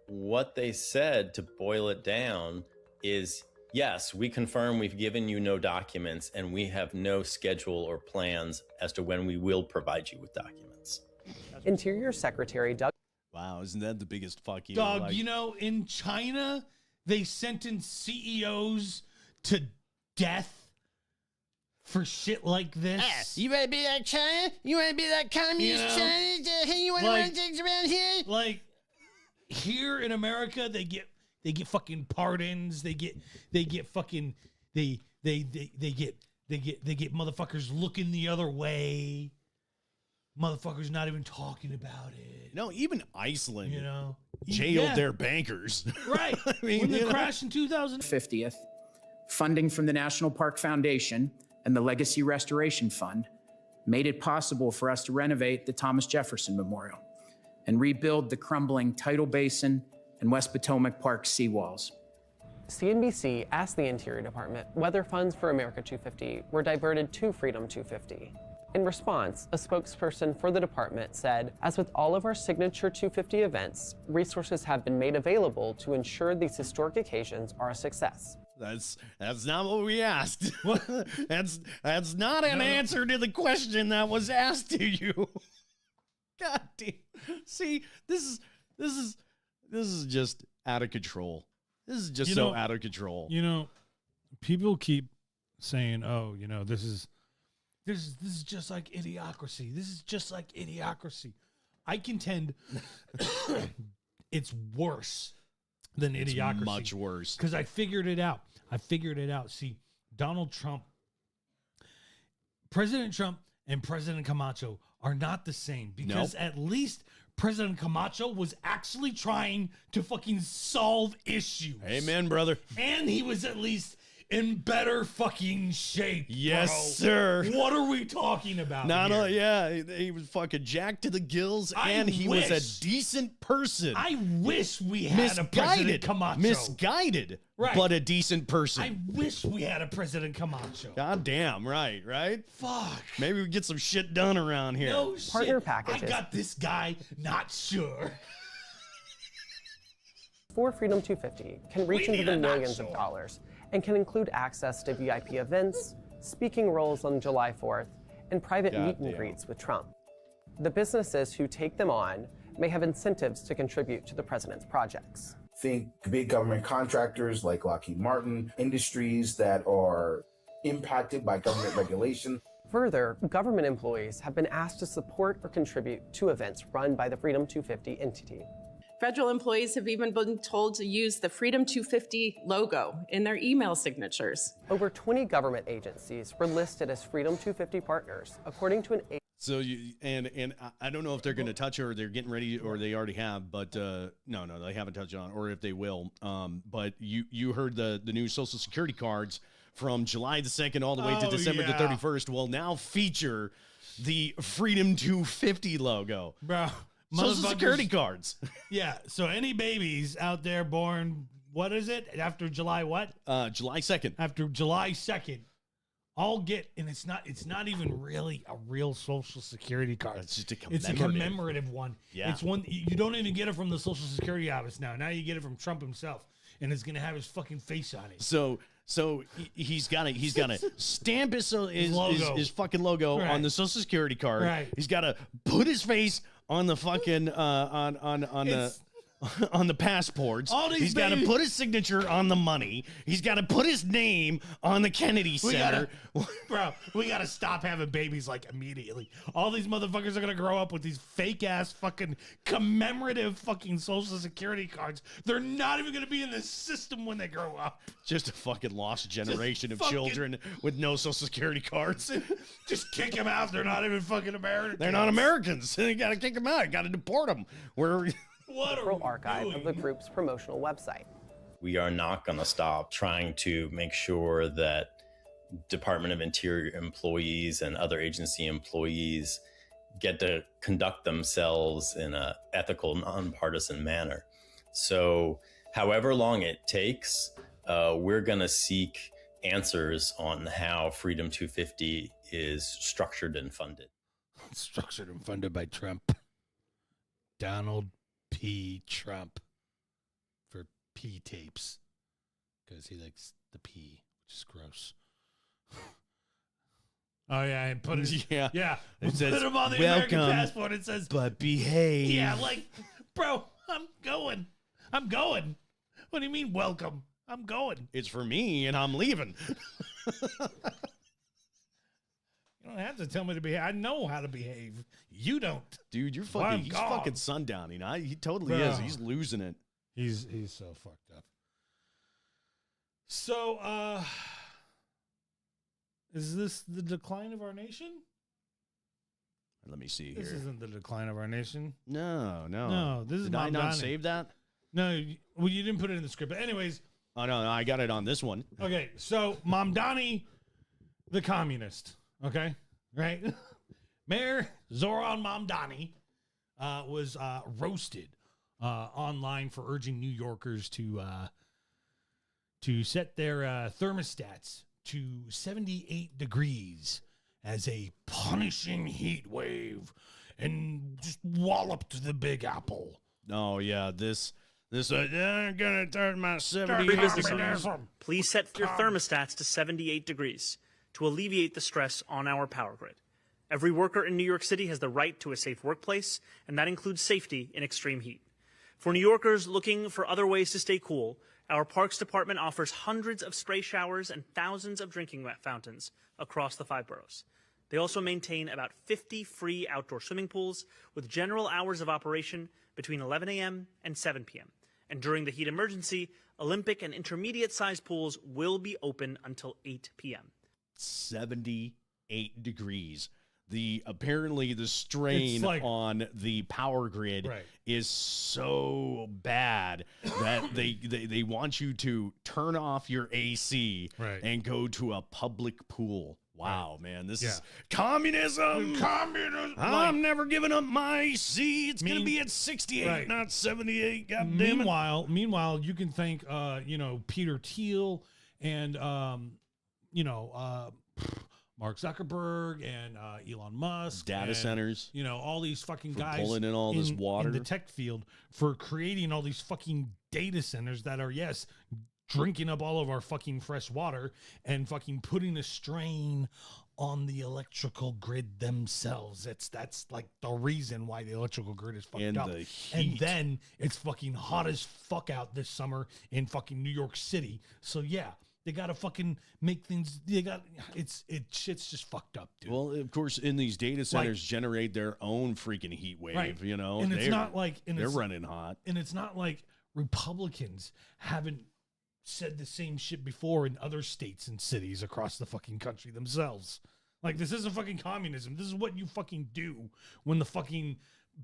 Speaker 16: What they said, to boil it down, is yes, we confirm we've given you no documents and we have no schedule or plans as to when we will provide you with documents.
Speaker 15: Interior Secretary Doug.
Speaker 2: Wow, isn't that the biggest fuck you?
Speaker 1: Dog, in China, they sentence CEOs to death for shit like this.
Speaker 9: You want to be like China? You want to be like communist China? You want to run things around here?
Speaker 1: Like, here in America, they get fucking pardons. They get fucking they get motherfuckers looking the other way. Motherfuckers not even talking about it.
Speaker 2: No, even Iceland, jailed their bankers.
Speaker 1: Right.
Speaker 2: I mean,
Speaker 1: when they crashed in
Speaker 19: 50th, funding from the National Park Foundation and the Legacy Restoration Fund made it possible for us to renovate the Thomas Jefferson Memorial and rebuild the crumbling Tidal Basin and West Potomac Park seawalls.
Speaker 15: CNBC asked the Interior Department whether funds for America 250 were diverted to Freedom 250. In response, a spokesperson for the department said, as with all of our signature 250 events, resources have been made available to ensure these historic occasions are a success.
Speaker 2: That's not what we asked. that's not an answer to the question that was asked to you. God damn. See, this is just out of control. This is just so out of control.
Speaker 1: People keep saying, "Oh, this is just like idiocracy. This is just like idiocracy." I contend it's worse than idiocracy.
Speaker 2: It's much worse.
Speaker 1: Because I figured it out. See, Donald Trump, President Trump and President Camacho are not the same. Because at least President Camacho was actually trying to fucking solve issues.
Speaker 2: Amen, brother.
Speaker 1: And he was at least in better fucking shape.
Speaker 2: Yes,
Speaker 1: bro.
Speaker 2: sir.
Speaker 1: What are we talking about?
Speaker 2: He was fucking jacked to the gills, and he was a decent person.
Speaker 1: I wish we had a President Camacho.
Speaker 2: Misguided, but a decent person.
Speaker 1: I wish we had a President Camacho.
Speaker 2: God damn, right?
Speaker 1: Fuck.
Speaker 2: Maybe we get some shit done around here.
Speaker 1: No
Speaker 15: Partner
Speaker 1: shit.
Speaker 15: packages.
Speaker 1: I got this guy, not sure.
Speaker 15: For Freedom 250 can reach into the millions of dollars and can include access to VIP events, speaking roles on July 4th, and private meet and greets with Trump. The businesses who take them on may have incentives to contribute to the president's projects.
Speaker 17: Think big government contractors like Lockheed Martin, industries that are impacted by government regulation.
Speaker 15: Further, government employees have been asked to support or contribute to events run by the Freedom 250 entity.
Speaker 18: Federal employees have even been told to use the Freedom 250 logo in their email signatures.
Speaker 15: Over 20 government agencies were listed as Freedom 250 partners, according to an
Speaker 2: So I don't know if they're going to touch it or they're getting ready or they already have, but no, they haven't touched on, or if they will. But you heard the new Social Security cards from July the 2nd all the way to December the 31st will now feature the Freedom 250 logo.
Speaker 1: Bro,
Speaker 2: Social Security cards.
Speaker 1: Yeah, so any babies out there born, what is it, after July what?
Speaker 2: July 2nd.
Speaker 1: After July 2nd. I'll get, and it's not even really a real Social Security card.
Speaker 2: It's just
Speaker 1: It's a commemorative one.
Speaker 2: Yeah.
Speaker 1: It's one, you don't even get it from the Social Security office now. Now you get it from Trump himself, and it's going to have his fucking face on it.
Speaker 2: So he's got to stamp his
Speaker 1: logo.
Speaker 2: his fucking logo
Speaker 1: Right.
Speaker 2: on the Social Security card.
Speaker 1: Right.
Speaker 2: He's got to put his face on the fucking on the passports.
Speaker 1: All these
Speaker 2: He's got to
Speaker 1: babies-
Speaker 2: put his signature on the money. He's got to put his name on the Kennedy Center.
Speaker 1: We gotta stop having babies like immediately. All these motherfuckers are gonna grow up with these fake ass fucking commemorative fucking Social Security cards. They're not even gonna be in the system when they grow up.
Speaker 2: Just a fucking lost generation of
Speaker 1: fucking-
Speaker 2: children with no Social Security cards.
Speaker 1: Just kick them out. They're not even fucking Americans.
Speaker 2: They're not Americans. You got to kick them out. You got to deport them.
Speaker 15: Full archive of the group's promotional website.
Speaker 16: We are not going to stop trying to make sure that Department of Interior employees and other agency employees get to conduct themselves in an ethical, nonpartisan manner. So however long it takes, we're going to seek answers on how Freedom 250 is structured and funded.
Speaker 1: Structured and funded by Trump. Donald P. Trump. For P tapes. Because he likes the P, which is gross. Oh, yeah, and put it.
Speaker 2: Yeah.
Speaker 1: Yeah.
Speaker 2: It says,
Speaker 1: put him on the
Speaker 2: "Welcome,
Speaker 1: American passport. It says,
Speaker 2: but behave."
Speaker 1: Yeah, like, bro, I'm going. What do you mean, welcome? I'm going.
Speaker 2: It's for me, and I'm leaving.
Speaker 1: You don't have to tell me to behave. I know how to behave. You don't.
Speaker 2: Dude, you're
Speaker 1: Well,
Speaker 2: fucking.
Speaker 1: I'm
Speaker 2: He's
Speaker 1: gone.
Speaker 2: fucking sundowning. He totally
Speaker 1: Bro.
Speaker 2: is. He's losing it.
Speaker 1: He's so fucked up. So, is this the decline of our nation?
Speaker 2: Let me see
Speaker 1: This
Speaker 2: here.
Speaker 1: isn't the decline of our nation.
Speaker 2: No.
Speaker 1: No, this is
Speaker 2: Did I
Speaker 1: Mom
Speaker 2: not
Speaker 1: Donnie.
Speaker 2: save that?
Speaker 1: No, well, you didn't put it in the script. But anyways,
Speaker 2: Oh no, I got it on this one.
Speaker 1: okay, so Mamdani, the communist, okay, right? Mayor Zoran Mamdani was roasted online for urging New Yorkers to set their thermostats to 78 degrees as a punishing heat wave and just walloped the Big Apple.
Speaker 2: Oh yeah, this I'm gonna turn my 78
Speaker 20: Every business
Speaker 2: degrees.
Speaker 20: owner, please set your thermostats to 78 degrees to alleviate the stress on our power grid. Every worker in New York City has the right to a safe workplace, and that includes safety in extreme heat. For New Yorkers looking for other ways to stay cool, our Parks Department offers hundreds of spray showers and thousands of drinking fountains across the 5 boroughs. They also maintain about 50 free outdoor swimming pools with general hours of operation between 11 a.m. and 7 p.m. And during the heat emergency, Olympic and intermediate-sized pools will be open until 8 p.m.
Speaker 2: 78 degrees. Apparently the strain on the power grid is so bad that they want you to turn off your AC and go to a public pool. Wow, man, this is communism.
Speaker 1: Communism.
Speaker 2: I'm never giving up my AC. It's gonna be at 68, not 78. God damn it.
Speaker 1: Meanwhile, you can thank Peter Thiel and Mark Zuckerberg and Elon Musk,
Speaker 2: Data
Speaker 1: and,
Speaker 2: centers.
Speaker 1: All these fucking
Speaker 2: For
Speaker 1: guys
Speaker 2: pulling in all this water.
Speaker 1: in the tech field for creating all these fucking data centers that are drinking up all of our fucking fresh water and fucking putting a strain on the electrical grid themselves. That's like the reason why the electrical grid is fucked
Speaker 2: And
Speaker 1: up.
Speaker 2: the
Speaker 1: And
Speaker 2: heat.
Speaker 1: then it's fucking hot as fuck out this summer in fucking New York City. So yeah, They got to fucking make things. Shit's just fucked up, dude.
Speaker 2: Well, of course, in these data centers generate their own freaking heat wave.
Speaker 1: Right.
Speaker 2: You know,
Speaker 1: and it's not like
Speaker 2: they're running hot.
Speaker 1: And it's not like Republicans haven't said the same shit before in other states and cities across the fucking country themselves. Like, this isn't fucking communism. This is what you fucking do when the fucking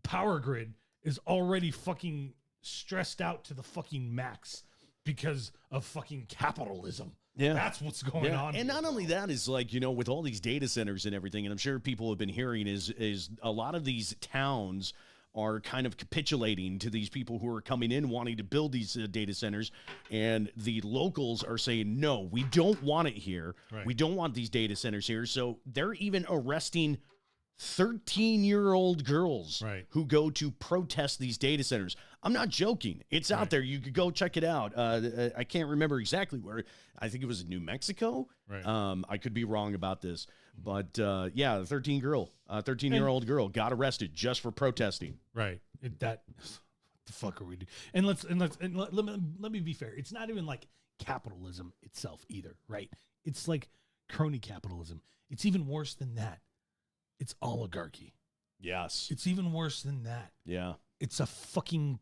Speaker 1: power grid is already fucking stressed out to the fucking max because of fucking capitalism.
Speaker 2: Yeah.
Speaker 1: That's what's going on.
Speaker 2: And not only that is like, you know, with all these data centers and everything, and I'm sure people have been hearing is a lot of these towns are kind of capitulating to these people who are coming in wanting to build these data centers, and the locals are saying, no, we don't want it here.
Speaker 1: Right.
Speaker 2: We don't want these data centers here. So they're even arresting 13-year-old girls who go to protest these data centers. I'm not joking. It's out there. You could go check it out. I can't remember exactly where. I think it was in New Mexico.
Speaker 1: Right.
Speaker 2: I could be wrong about this. But, yeah, the 13-year-old girl got arrested just for protesting.
Speaker 1: Right. What the fuck are we doing? And let me be fair. It's not even like capitalism itself either, right? It's like crony capitalism. It's even worse than that. It's oligarchy.
Speaker 2: Yes.
Speaker 1: It's even worse than that.
Speaker 2: Yeah.
Speaker 1: It's a fucking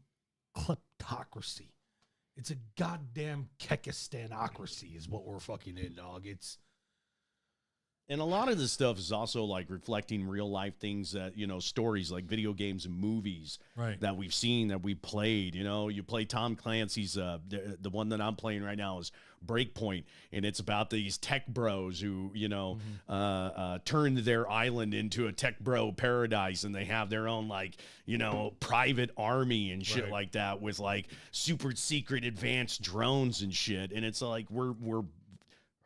Speaker 1: kleptocracy. It's a goddamn Kekistanocracy is what we're fucking in, dog.
Speaker 2: And a lot of this stuff is also like reflecting real life things that, you know, stories like video games and movies that we've seen, that we played. You know, you play Tom Clancy's, the one that I'm playing right now is Breakpoint, and it's about these tech bros who, you know, turned their island into a tech bro paradise, and they have their own, like, you know, private army and shit like that with like super secret advanced drones and shit. And it's like we're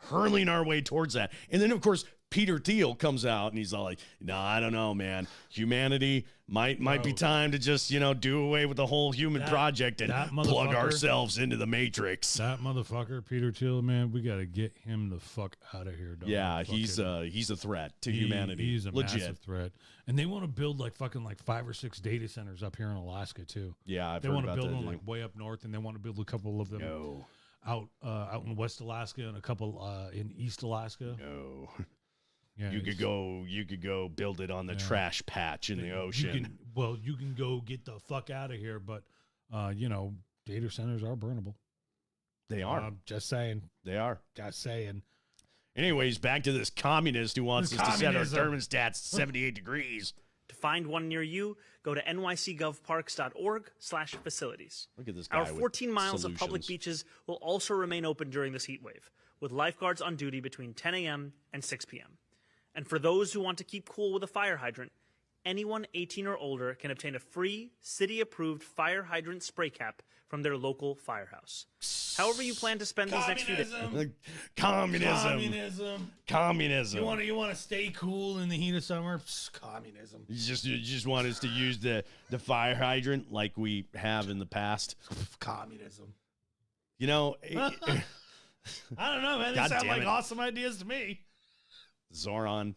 Speaker 2: hurling our way towards that. And then, of course, Peter Thiel comes out and he's all like, no, I don't know, man. Humanity might be time to just, you know, do away with the whole human project and plug ourselves into the matrix.
Speaker 1: That motherfucker, Peter Thiel, man, we got to get him the fuck out of here, dog.
Speaker 2: Yeah, he's a threat to humanity.
Speaker 1: He's a massive threat. And they want to build like 5 or 6 data centers up here in Alaska, too.
Speaker 2: Yeah,
Speaker 1: they want to build them like way up north, and they want to build a couple of them out in West Alaska and a couple in East Alaska.
Speaker 2: No.
Speaker 1: Yeah,
Speaker 2: you could go build it on the trash patch in the ocean.
Speaker 1: You can go get the fuck out of here, but you know, data centers are burnable.
Speaker 2: They are.
Speaker 1: Just saying.
Speaker 2: They are.
Speaker 1: Just saying.
Speaker 2: Anyways, back to this communist who wants us to set our thermostats 78 degrees.
Speaker 20: To find one near you, go to nycgovparks.org/facilities.
Speaker 2: Look at this guy.
Speaker 20: Our 14 miles of public beaches will also remain open during this heat wave, with lifeguards on duty between 10 a.m. and 6 p.m. And for those who want to keep cool with a fire hydrant, anyone 18 or older can obtain a free city-approved fire hydrant spray cap from their local firehouse. However you plan to spend these next few days.
Speaker 2: Communism.
Speaker 1: You want to stay cool in the heat of summer? Communism.
Speaker 2: You just want us to use the fire hydrant like we have in the past.
Speaker 1: Communism.
Speaker 2: You know,
Speaker 1: I don't know, man. They sound like awesome ideas to me.
Speaker 2: Zoran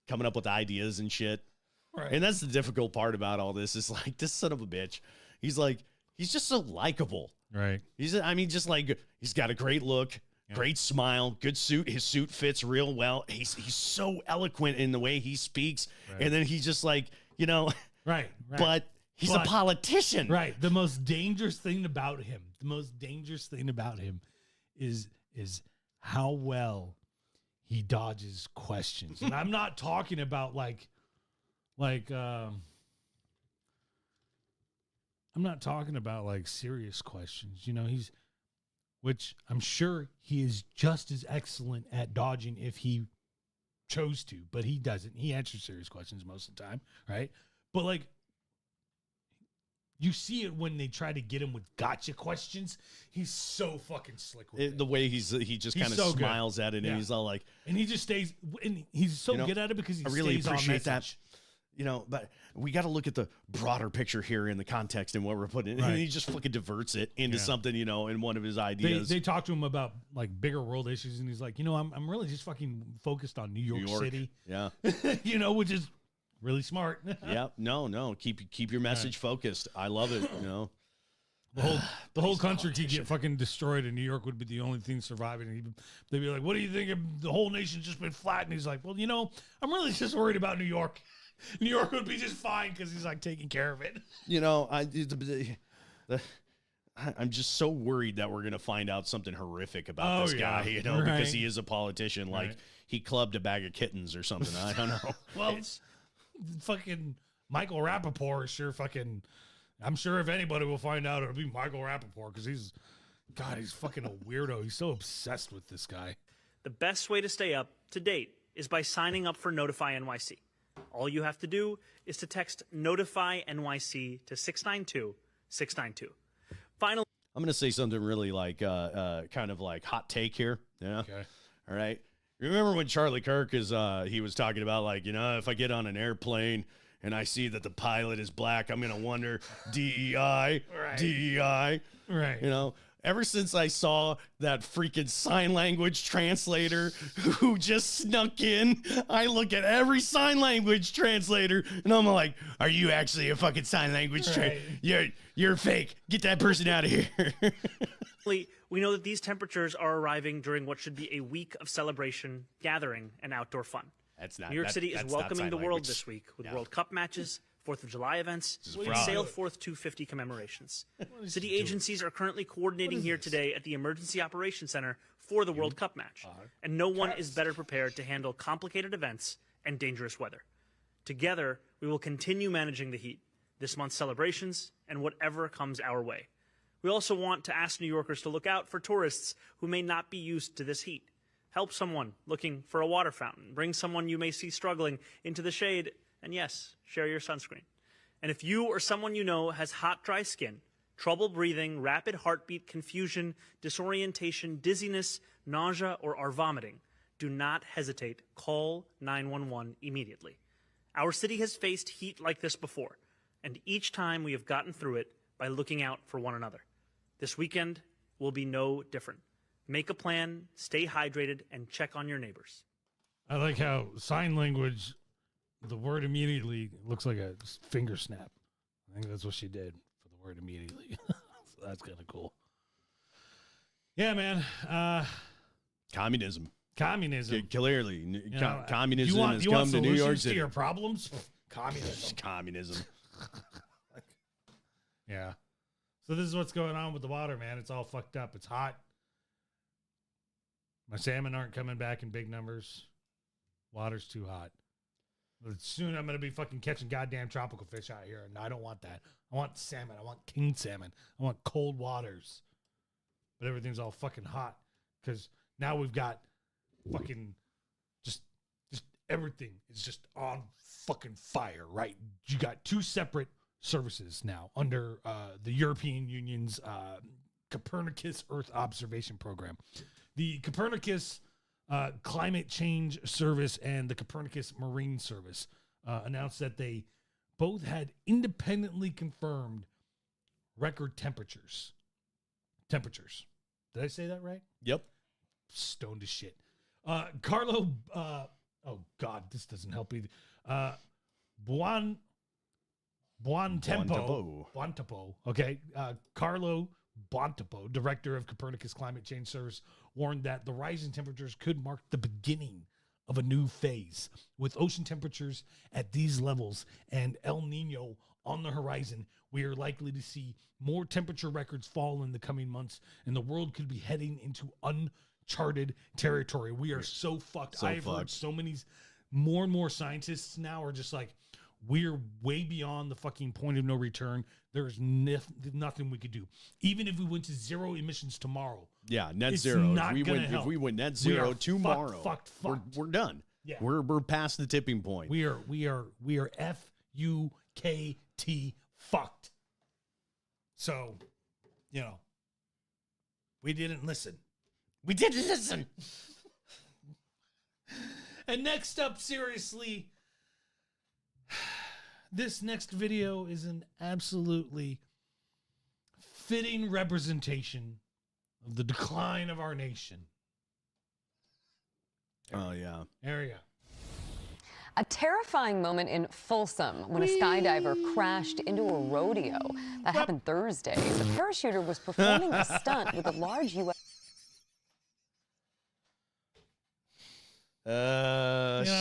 Speaker 2: coming up with ideas and shit.
Speaker 1: Right.
Speaker 2: And that's the difficult part about all this is like, this son of a bitch. He's just so likable.
Speaker 1: Right.
Speaker 2: He's got a great look, great smile, good suit. His suit fits real well. He's so eloquent in the way he speaks.
Speaker 1: Right.
Speaker 2: And then he's just like, you know,
Speaker 1: right.
Speaker 2: But he's a politician.
Speaker 1: Right. The most dangerous thing about him is how well he dodges questions. And I'm not talking about I'm not talking about like serious questions. You know, which I'm sure he is just as excellent at dodging if he chose to, but he doesn't. He answers serious questions most of the time, right? But like, you see it when they try to get him with gotcha questions. He's so fucking slick with it.
Speaker 2: The way he just kind of
Speaker 1: so
Speaker 2: smiles
Speaker 1: good.
Speaker 2: at it, and he's all like,
Speaker 1: and he just stays, and he's so good at it because he
Speaker 2: I really
Speaker 1: stays on
Speaker 2: appreciate
Speaker 1: message.
Speaker 2: that. You know, but we got to look at the broader picture here in the context and what we're putting.
Speaker 1: Right.
Speaker 2: And he just fucking diverts it into something, you know, in one of his ideas.
Speaker 1: They talk to him about like bigger world issues, and he's like, you know, I'm really just fucking focused on New York City.
Speaker 2: Yeah.
Speaker 1: You know, which is really smart.
Speaker 2: Yeah. No. Keep your message focused. I love it. You know.
Speaker 1: The whole country could get fucking destroyed, and New York would be the only thing surviving. And they'd be like, "What do you think? The whole nation's just been flat." And he's like, "Well, I'm really just worried about New York. New York would be just fine because he's like taking care of it."
Speaker 2: I'm just so worried that we're gonna find out something horrific about this guy, because he is a politician. Like he clubbed a bag of kittens or something. I don't know.
Speaker 1: Well, fucking Michael Rappaport is sure fucking. I'm sure if anybody will find out, it'll be Michael Rappaport because he's fucking a weirdo. He's so obsessed with this guy.
Speaker 20: The best way to stay up to date is by signing up for Notify NYC. All you have to do is to text Notify NYC to 692-692. Finally,
Speaker 2: I'm gonna say something really like kind of like hot take here. Yeah.
Speaker 1: Okay.
Speaker 2: All right. Remember when Charlie Kirk he was talking about like, if I get on an airplane and I see that the pilot is black, I'm going to wonder, DEI, DEI.
Speaker 1: Right.
Speaker 2: Ever since I saw that freaking sign language translator who just snuck in, I look at every sign language translator and I'm like, are you actually a fucking sign language translator? You're fake. Get that person out of here.
Speaker 20: we know that these temperatures are arriving during what should be a week of celebration, gathering, and outdoor fun. New York City is welcoming the world this week with World Cup matches, 4th of July events, and Sail Forth 250 commemorations. City agencies are currently coordinating here today at the Emergency Operations Center for the World Cup match, and no one is better prepared to handle complicated events and dangerous weather. Together, we will continue managing the heat, this month's celebrations, and whatever comes our way. We also want to ask New Yorkers to look out for tourists who may not be used to this heat. Help someone looking for a water fountain. Bring someone you may see struggling into the shade. And yes, share your sunscreen. And if you or someone you know has hot, dry skin, trouble breathing, rapid heartbeat, confusion, disorientation, dizziness, nausea, or are vomiting, do not hesitate. Call 911 immediately. Our city has faced heat like this before, and each time we have gotten through it by looking out for one another. This weekend will be no different. Make a plan, stay hydrated, and check on your neighbors.
Speaker 1: I like how sign language, the word immediately looks like a finger snap. I think that's what she did for the word immediately. So that's kind of cool. Yeah, man.
Speaker 2: Communism.
Speaker 1: Communism.
Speaker 2: Clearly, communism has come to New York City.
Speaker 1: To your problems? Communism.
Speaker 2: Communism.
Speaker 1: Yeah. So this is what's going on with the water, man. It's all fucked up. It's hot. My salmon aren't coming back in big numbers. Water's too hot. But soon I'm going to be fucking catching goddamn tropical fish out here, and I don't want that. I want salmon. I want king salmon. I want cold waters. But everything's all fucking hot because now we've got fucking just everything is just on fucking fire, right? You got two separate services now under the European Union's Copernicus Earth Observation Program. The Copernicus Climate Change Service and the Copernicus Marine Service announced that they both had independently confirmed record temperatures. Did I say that right?
Speaker 2: Yep.
Speaker 1: Stoned as shit. Carlo, oh God, this doesn't help either. Buontempo. Okay. Carlo Buontempo, director of Copernicus Climate Change Service, warned that the rising temperatures could mark the beginning of a new phase. With ocean temperatures at these levels and El Nino on the horizon, we are likely to see more temperature records fall in the coming months, and the world could be heading into uncharted territory. We are so fucked. I've heard so many, more and more scientists now are just like, we're way beyond the fucking point of no return. There's nothing we could do. Even if we went to zero emissions tomorroh.
Speaker 2: Yeah, net zero. If we went net zero tomorrow,
Speaker 1: fucked.
Speaker 2: We're done.
Speaker 1: Yeah.
Speaker 2: We're past the tipping point.
Speaker 1: We are FUKT fucked. So, we didn't listen. We didn't listen. And next up, seriously, this next video is an absolutely fitting representation of the decline of our nation.
Speaker 2: Oh, yeah.
Speaker 1: There you go.
Speaker 21: A terrifying moment in Folsom when a skydiver crashed into a rodeo. That happened Thursday. The parachuter was performing a stunt with a large U.S.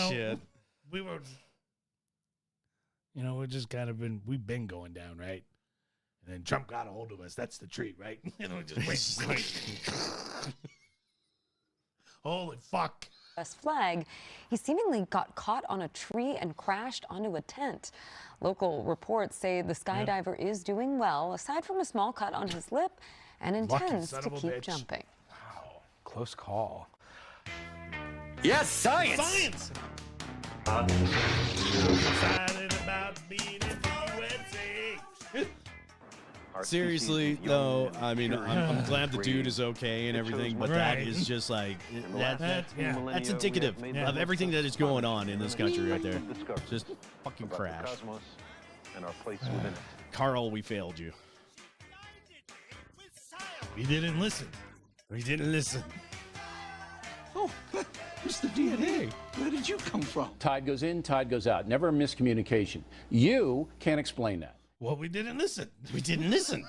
Speaker 2: Shit.
Speaker 1: We were, we've just kind of we've been going down, right? And then Trump got a hold of us. That's the treat, right? And we just wait. Holy fuck.
Speaker 21: Flag. He seemingly got caught on a tree and crashed onto a tent. Local reports say the skydiver is doing well, aside from a small cut on his lip, and intends to keep jumping.
Speaker 22: Wow, close call.
Speaker 3: Yes, science!
Speaker 1: Science! Excited about being in the USA.
Speaker 2: Seriously, though, I mean, I'm glad the dude is okay and everything, but that is just like, that's indicative of everything that is going on in this country right there. Just fucking crash. Carl, we failed you.
Speaker 1: We didn't listen.
Speaker 2: We didn't listen.
Speaker 22: Oh, Mr. DNA, where did you come from? Tide goes in, tide goes out. Never a miscommunication. You can't explain that.
Speaker 1: Well, we didn't listen.
Speaker 2: We didn't listen.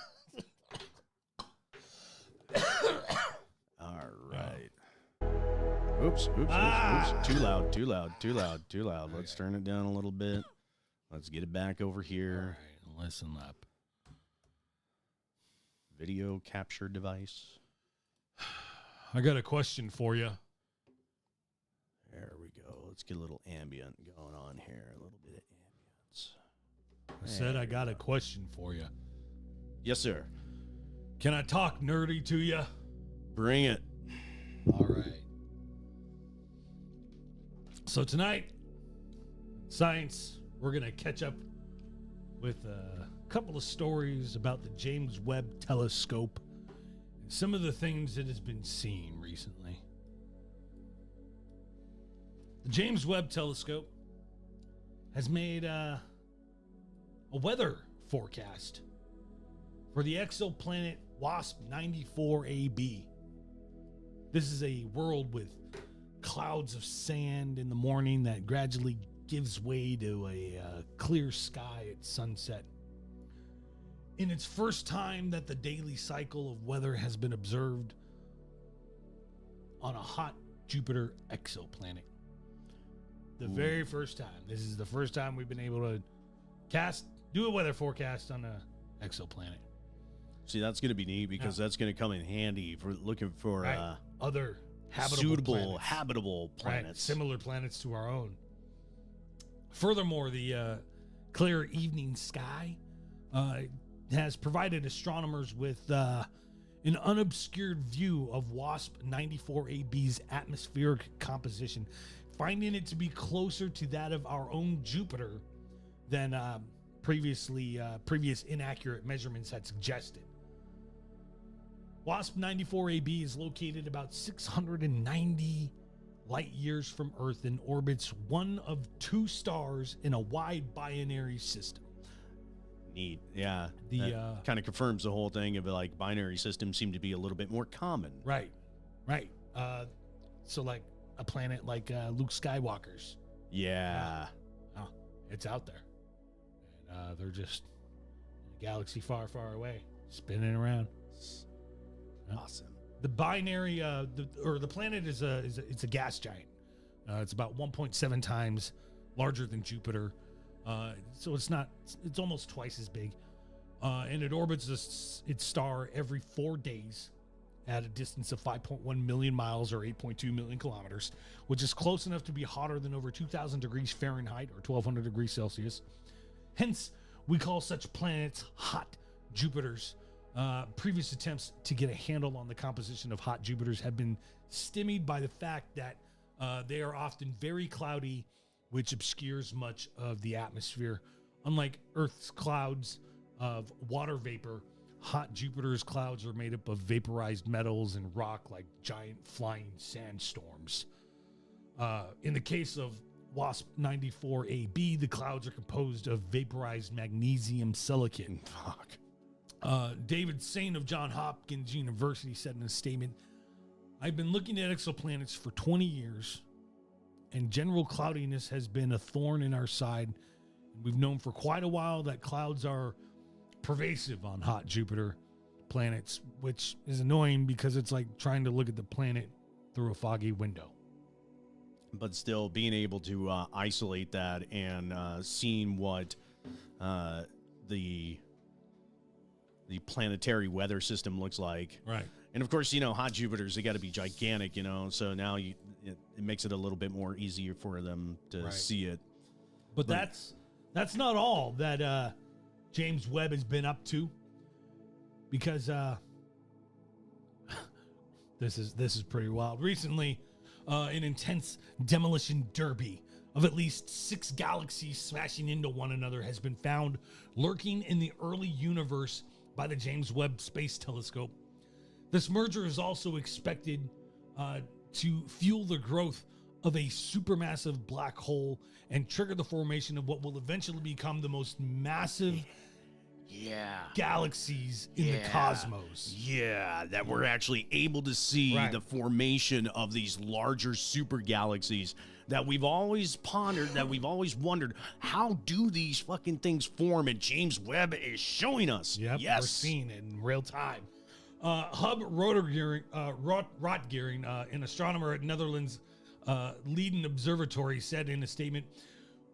Speaker 2: All right. Oops. Too loud. Let's turn it down a little bit. Let's get it back over here.
Speaker 1: All right, listen up.
Speaker 2: Video capture device.
Speaker 1: I got a question for you.
Speaker 2: There we go. Let's get a little ambient going on here. A little bit of ambience.
Speaker 1: I said I got a question for you.
Speaker 2: Yes, sir.
Speaker 1: Can I talk nerdy to you?
Speaker 2: Bring it.
Speaker 1: All right. So tonight, science, we're going to catch up with a couple of stories about the James Webb Telescope and some of the things that has been seen recently. The James Webb Telescope has made a weather forecast for the exoplanet WASP 94AB. This is a world with clouds of sand in the morning that gradually gives way to a clear sky at sunset. In its first time that the daily cycle of weather has been observed on a hot Jupiter exoplanet. The very first time. This is the first time we've been able to do a weather forecast on an exoplanet.
Speaker 2: See, that's going to be neat because that's going to come in handy for looking for
Speaker 1: other
Speaker 2: habitable planets.
Speaker 1: Right, similar planets to our own. Furthermore, the clear evening sky has provided astronomers with an unobscured view of WASP 94AB's atmospheric composition, finding it to be closer to that of our own Jupiter than previous inaccurate measurements had suggested. WASP 94AB is located about 690 light years from Earth and orbits one of two stars in a wide binary system.
Speaker 2: Neat. Yeah. That kind of confirms the whole thing of like binary systems seem to be a little bit more common.
Speaker 1: Right. So like a planet like Luke Skywalker's.
Speaker 2: Yeah.
Speaker 1: It's out there. And they're just in a galaxy far, far away, spinning around.
Speaker 2: Awesome.
Speaker 1: The binary, the planet is a gas giant. It's about 1.7 times larger than Jupiter. So it's almost twice as big. And it orbits its star every 4 days at a distance of 5.1 million miles or 8.2 million kilometers, which is close enough to be hotter than over 2,000 degrees Fahrenheit or 1,200 degrees Celsius. Hence, we call such planets hot Jupiters. Previous attempts to get a handle on the composition of hot Jupiters have been stymied by the fact that they are often very cloudy, which obscures much of the atmosphere. Unlike Earth's clouds of water vapor, hot Jupiter's clouds are made up of vaporized metals and rock like giant flying sandstorms. In the case of WASP 94AB, the clouds are composed of vaporized magnesium silicate. David Sain of Johns Hopkins University said in a statement, "I've been looking at exoplanets for 20 years, and general cloudiness has been a thorn in our side. We've known for quite a while that clouds are pervasive on hot Jupiter planets, which is annoying because it's like trying to look at the planet through a foggy window.
Speaker 2: But still being able to isolate that and seeing what the planetary weather system looks like.
Speaker 1: Right.
Speaker 2: And of course, hot Jupiters, they got to be gigantic, so now it makes it a little bit more easier for them to see it.
Speaker 1: But that's not all that James Webb has been up to, because this is pretty wild. Recently, an intense demolition derby of at least 6 galaxies smashing into one another has been found lurking in the early universe by the James Webb Space Telescope. This merger is also expected to fuel the growth of a supermassive black hole and trigger the formation of what will eventually become the most massive galaxies in the cosmos.
Speaker 2: Yeah, that we're actually able to see the formation of these larger super galaxies that we've always pondered, that we've always wondered, how do these fucking things form? And James Webb is showing us.
Speaker 1: Yep,
Speaker 2: yes.
Speaker 1: we're seeing it in real time. Hub Rotgering, an astronomer at Netherlands' leading observatory, said in a statement,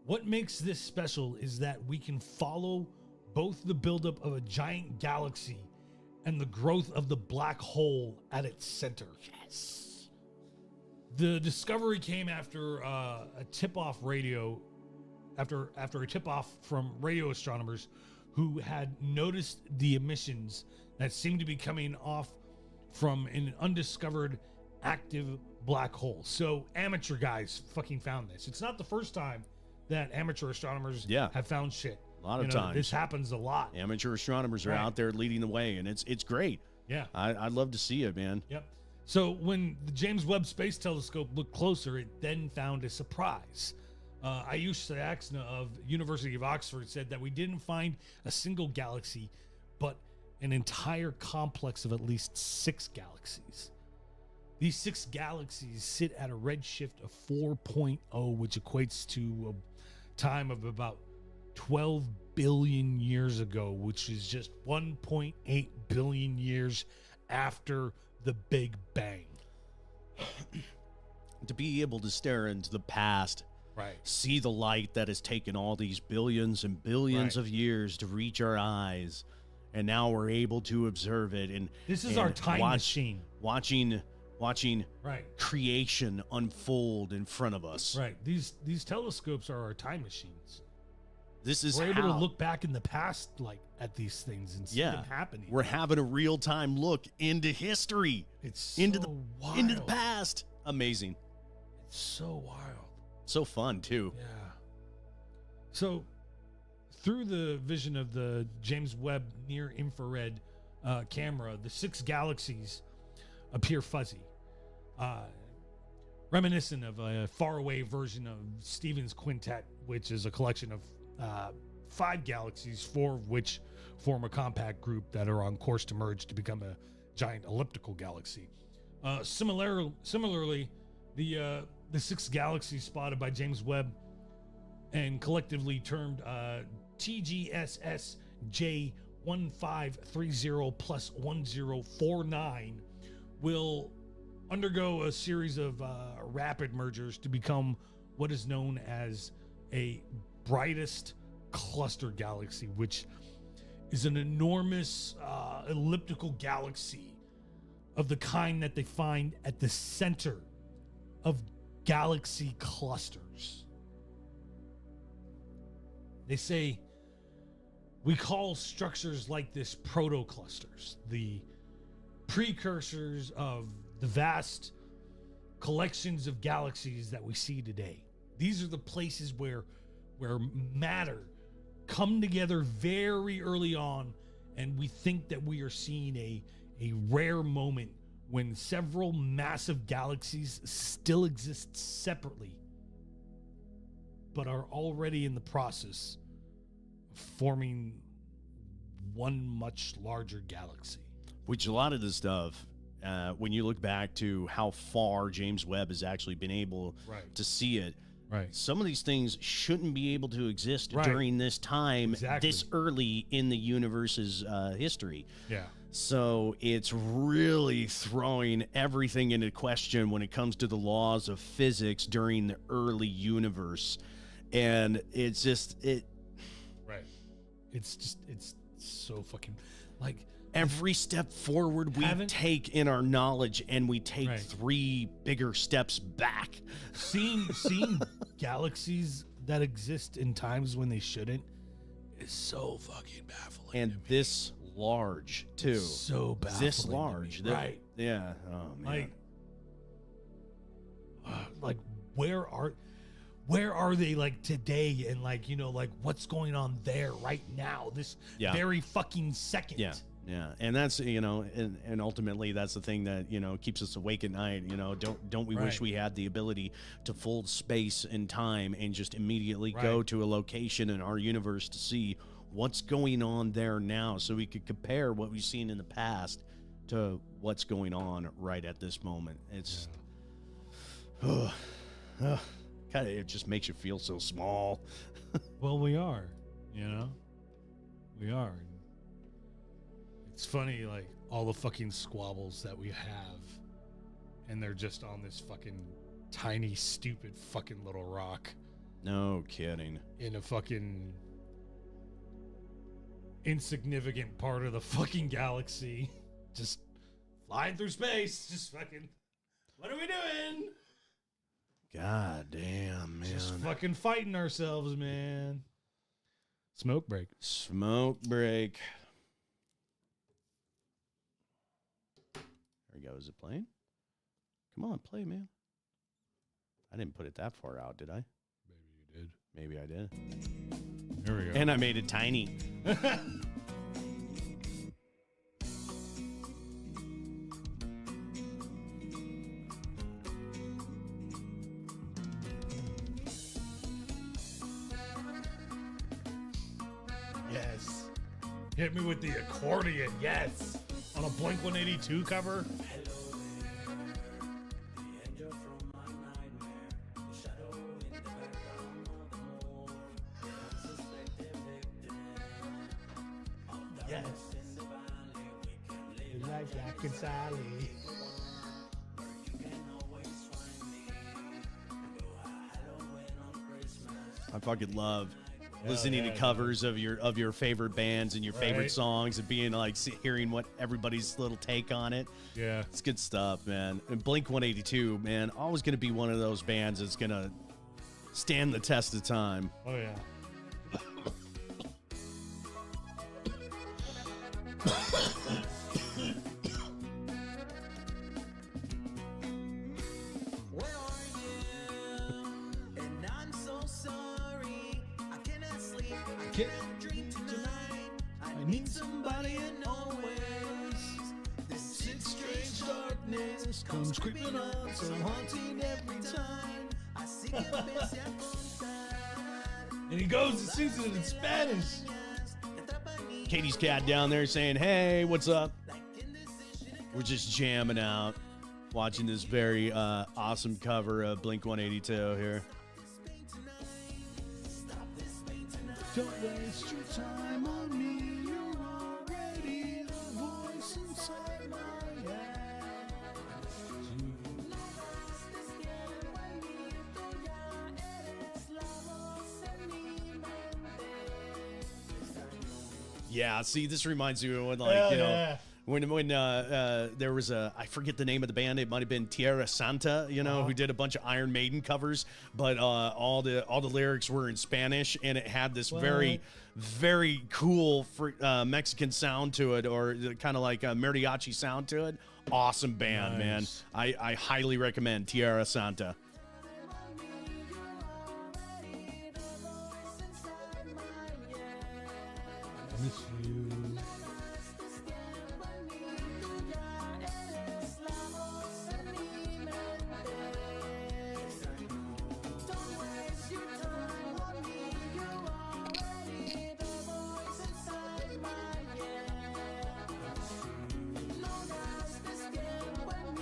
Speaker 1: "What makes this special is that we can follow both the buildup of a giant galaxy and the growth of the black hole at its center." Yes. The discovery came after a tip-off from radio astronomers who had noticed the emissions that seemed to be coming off from an undiscovered active black hole. So amateur guys fucking found this. It's not the first time that amateur astronomers have found shit.
Speaker 2: A lot of times.
Speaker 1: This happens a lot.
Speaker 2: Amateur astronomers are out there leading the way, and it's great.
Speaker 1: Yeah.
Speaker 2: I'd love to see it, man.
Speaker 1: Yep. So when the James Webb Space Telescope looked closer, it then found a surprise. Ayush Saxena of University of Oxford said that we didn't find a single galaxy, but an entire complex of at least 6 galaxies. These 6 galaxies sit at a redshift of 4.0, which equates to a time of about 12 billion years ago, which is just 1.8 billion years after the Big Bang.
Speaker 2: To be able to stare into the past, see the light that has taken all these billions and billions of years to reach our eyes, and now we're able to observe it. And
Speaker 1: this is our time machine.
Speaker 2: Watching creation unfold in front of us.
Speaker 1: Right. These telescopes are our time machines.
Speaker 2: We're
Speaker 1: able to look back in the past, like, at these things and see them happening.
Speaker 2: We're having a real-time look into history.
Speaker 1: It's
Speaker 2: into the past. Amazing.
Speaker 1: It's so wild.
Speaker 2: So fun too.
Speaker 1: Yeah. So through the vision of the James Webb Near Infrared camera, the 6 galaxies appear fuzzy, reminiscent of a faraway version of Stephen's Quintet, which is a collection of 5 galaxies, 4 of which form a compact group that are on course to merge to become a giant elliptical galaxy. Similarly, the 6 galaxies spotted by James Webb and collectively termed TGSS J1530 plus 1049 will undergo a series of rapid mergers to become what is known as a brightest cluster galaxy, which is an enormous elliptical galaxy of the kind that they find at the center of galaxy clusters. They say we call structures like this protoclusters, the precursors of the vast collections of galaxies that we see today. These are the places where matter come together very early on, and we think that we are seeing a rare moment when several massive galaxies still exist separately, but are already in the process of forming one much larger galaxy.
Speaker 2: Which a lot of this stuff when you look back to how far James Webb has actually been able to see it.
Speaker 1: Right.
Speaker 2: Some of these things shouldn't be able to exist
Speaker 1: Right.
Speaker 2: during this time,
Speaker 1: Exactly.
Speaker 2: this early in the universe's history.
Speaker 1: Yeah.
Speaker 2: So it's really throwing everything into question when it comes to the laws of physics during the early universe. And it's just,
Speaker 1: Right. It's so fucking, like,
Speaker 2: every step forward we take in our knowledge, and we take 3 bigger steps back.
Speaker 1: Seeing galaxies that exist in times when they shouldn't is so fucking baffling.
Speaker 2: And this large, too.
Speaker 1: It's so baffling.
Speaker 2: This large.
Speaker 1: to me. Right.
Speaker 2: Yeah. Oh, man.
Speaker 1: Like where are they, like, today, and, like, you know, like, what's going on there right now, this very fucking second.
Speaker 2: Yeah, and that's, you know, and ultimately that's the thing that, you know, keeps us awake at night. You know, don't we wish we had the ability to fold space and time and just immediately go to a location in our universe to see what's going on there now, so we could compare what we've seen in the past to what's going on right at this moment. It's kind of, it just makes you feel so small.
Speaker 1: Well, we are, you know, we are. It's funny, like, all the fucking squabbles that we have, and they're just on this fucking tiny, stupid fucking little rock.
Speaker 2: No kidding.
Speaker 1: In a fucking insignificant part of the fucking galaxy. Just flying through space. Just fucking, what are we doing?
Speaker 2: God damn, man.
Speaker 1: Just fucking fighting ourselves, man. Smoke break.
Speaker 2: Smoke break. There we go. Is it playing? Come on, play, man. I didn't put it that far out, did I?
Speaker 1: Maybe you did.
Speaker 2: Maybe I did.
Speaker 1: There we go.
Speaker 2: And I made it tiny.
Speaker 1: Yes. Hit me with the accordion. Yes. On a Blink 182 cover. Yes. You like Jack and Sally.
Speaker 2: I fucking love listening to covers of your favorite bands and your favorite songs, and being like hearing what everybody's little take on it.
Speaker 1: Yeah,
Speaker 2: it's good stuff, man. And Blink 182, man, always going to be one of those bands that's going to stand the test of time.
Speaker 1: Oh yeah. I need somebody in always. This strange darkness comes creeping on, so haunting every time. I see and he goes and sings it in Spanish.
Speaker 2: Katie's cat down there saying, "Hey, what's up?" We're just jamming out, watching this very awesome cover of Blink 182 here.
Speaker 3: Don't waste your time on me. You're already the voice inside my head.
Speaker 2: Yeah, see, this reminds me of when, like, you know, when there was I forget the name of the band. It might have been Tierra Santa, you know, who did a bunch of Iron Maiden covers, but all the lyrics were in Spanish, and it had this very, very cool Mexican sound to it, or kind of like a mariachi sound to it. Awesome band, man. I highly recommend Tierra Santa.
Speaker 1: I miss you.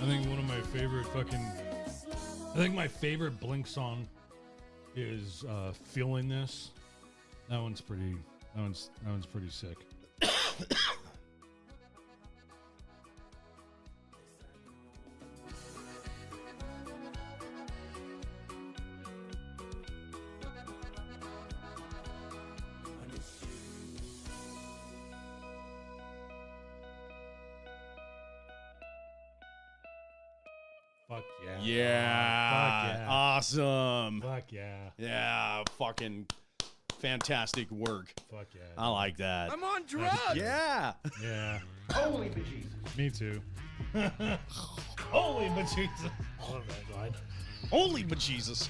Speaker 1: think one of my favorite I think my favorite Blink song is "Feeling This." That one's pretty sick. Fuck yeah.
Speaker 2: Yeah.
Speaker 1: Fuck yeah.
Speaker 2: Awesome.
Speaker 1: Fuck yeah.
Speaker 2: Yeah. Fucking fantastic work.
Speaker 1: Fuck yeah.
Speaker 2: I like that.
Speaker 3: I'm on drugs.
Speaker 2: Yeah.
Speaker 1: Yeah.
Speaker 3: Holy bejesus.
Speaker 1: Me too. Holy bejesus. I love that line.
Speaker 2: Holy bejesus.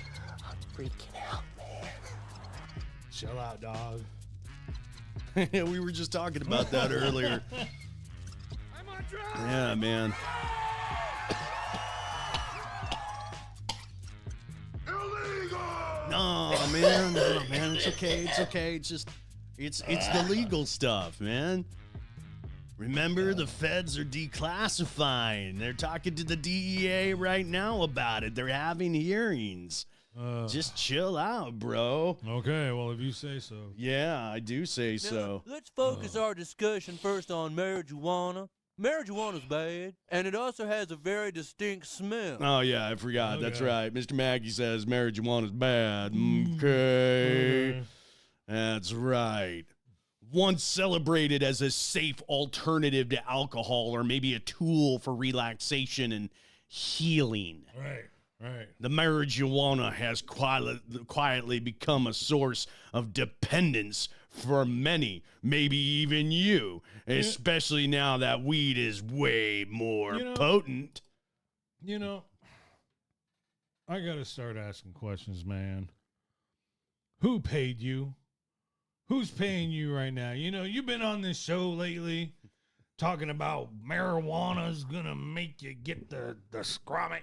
Speaker 3: I'm freaking out, man.
Speaker 1: Chill out, dog.
Speaker 2: We were just talking about that earlier.
Speaker 3: I'm on drugs.
Speaker 2: Yeah, man. No, man. No, man. It's okay. It's okay. It's just, it's the legal stuff, man. Remember, the feds are declassifying. They're talking to the DEA right now about it. They're having hearings. Just chill out, bro.
Speaker 1: Okay, well, if you say so.
Speaker 2: Yeah, I do say so.
Speaker 4: Let's focus our discussion first on marijuana. Marijuana's bad, and it also has a very distinct smell.
Speaker 2: Oh, yeah, I forgot. That's
Speaker 1: Okay.
Speaker 2: right. Mr. Mackey says marijuana's bad. Okay. That's right. Once celebrated as a safe alternative to alcohol or maybe a tool for relaxation and healing.
Speaker 1: Right.
Speaker 2: The marijuana has quietly become a source of dependence for many, maybe even you, especially now that weed is way more potent.
Speaker 1: You know, I gotta start asking questions, man. Who paid you? Who's paying you right now? You know, you've been on this show lately talking about marijuana's gonna make you get the scrommet.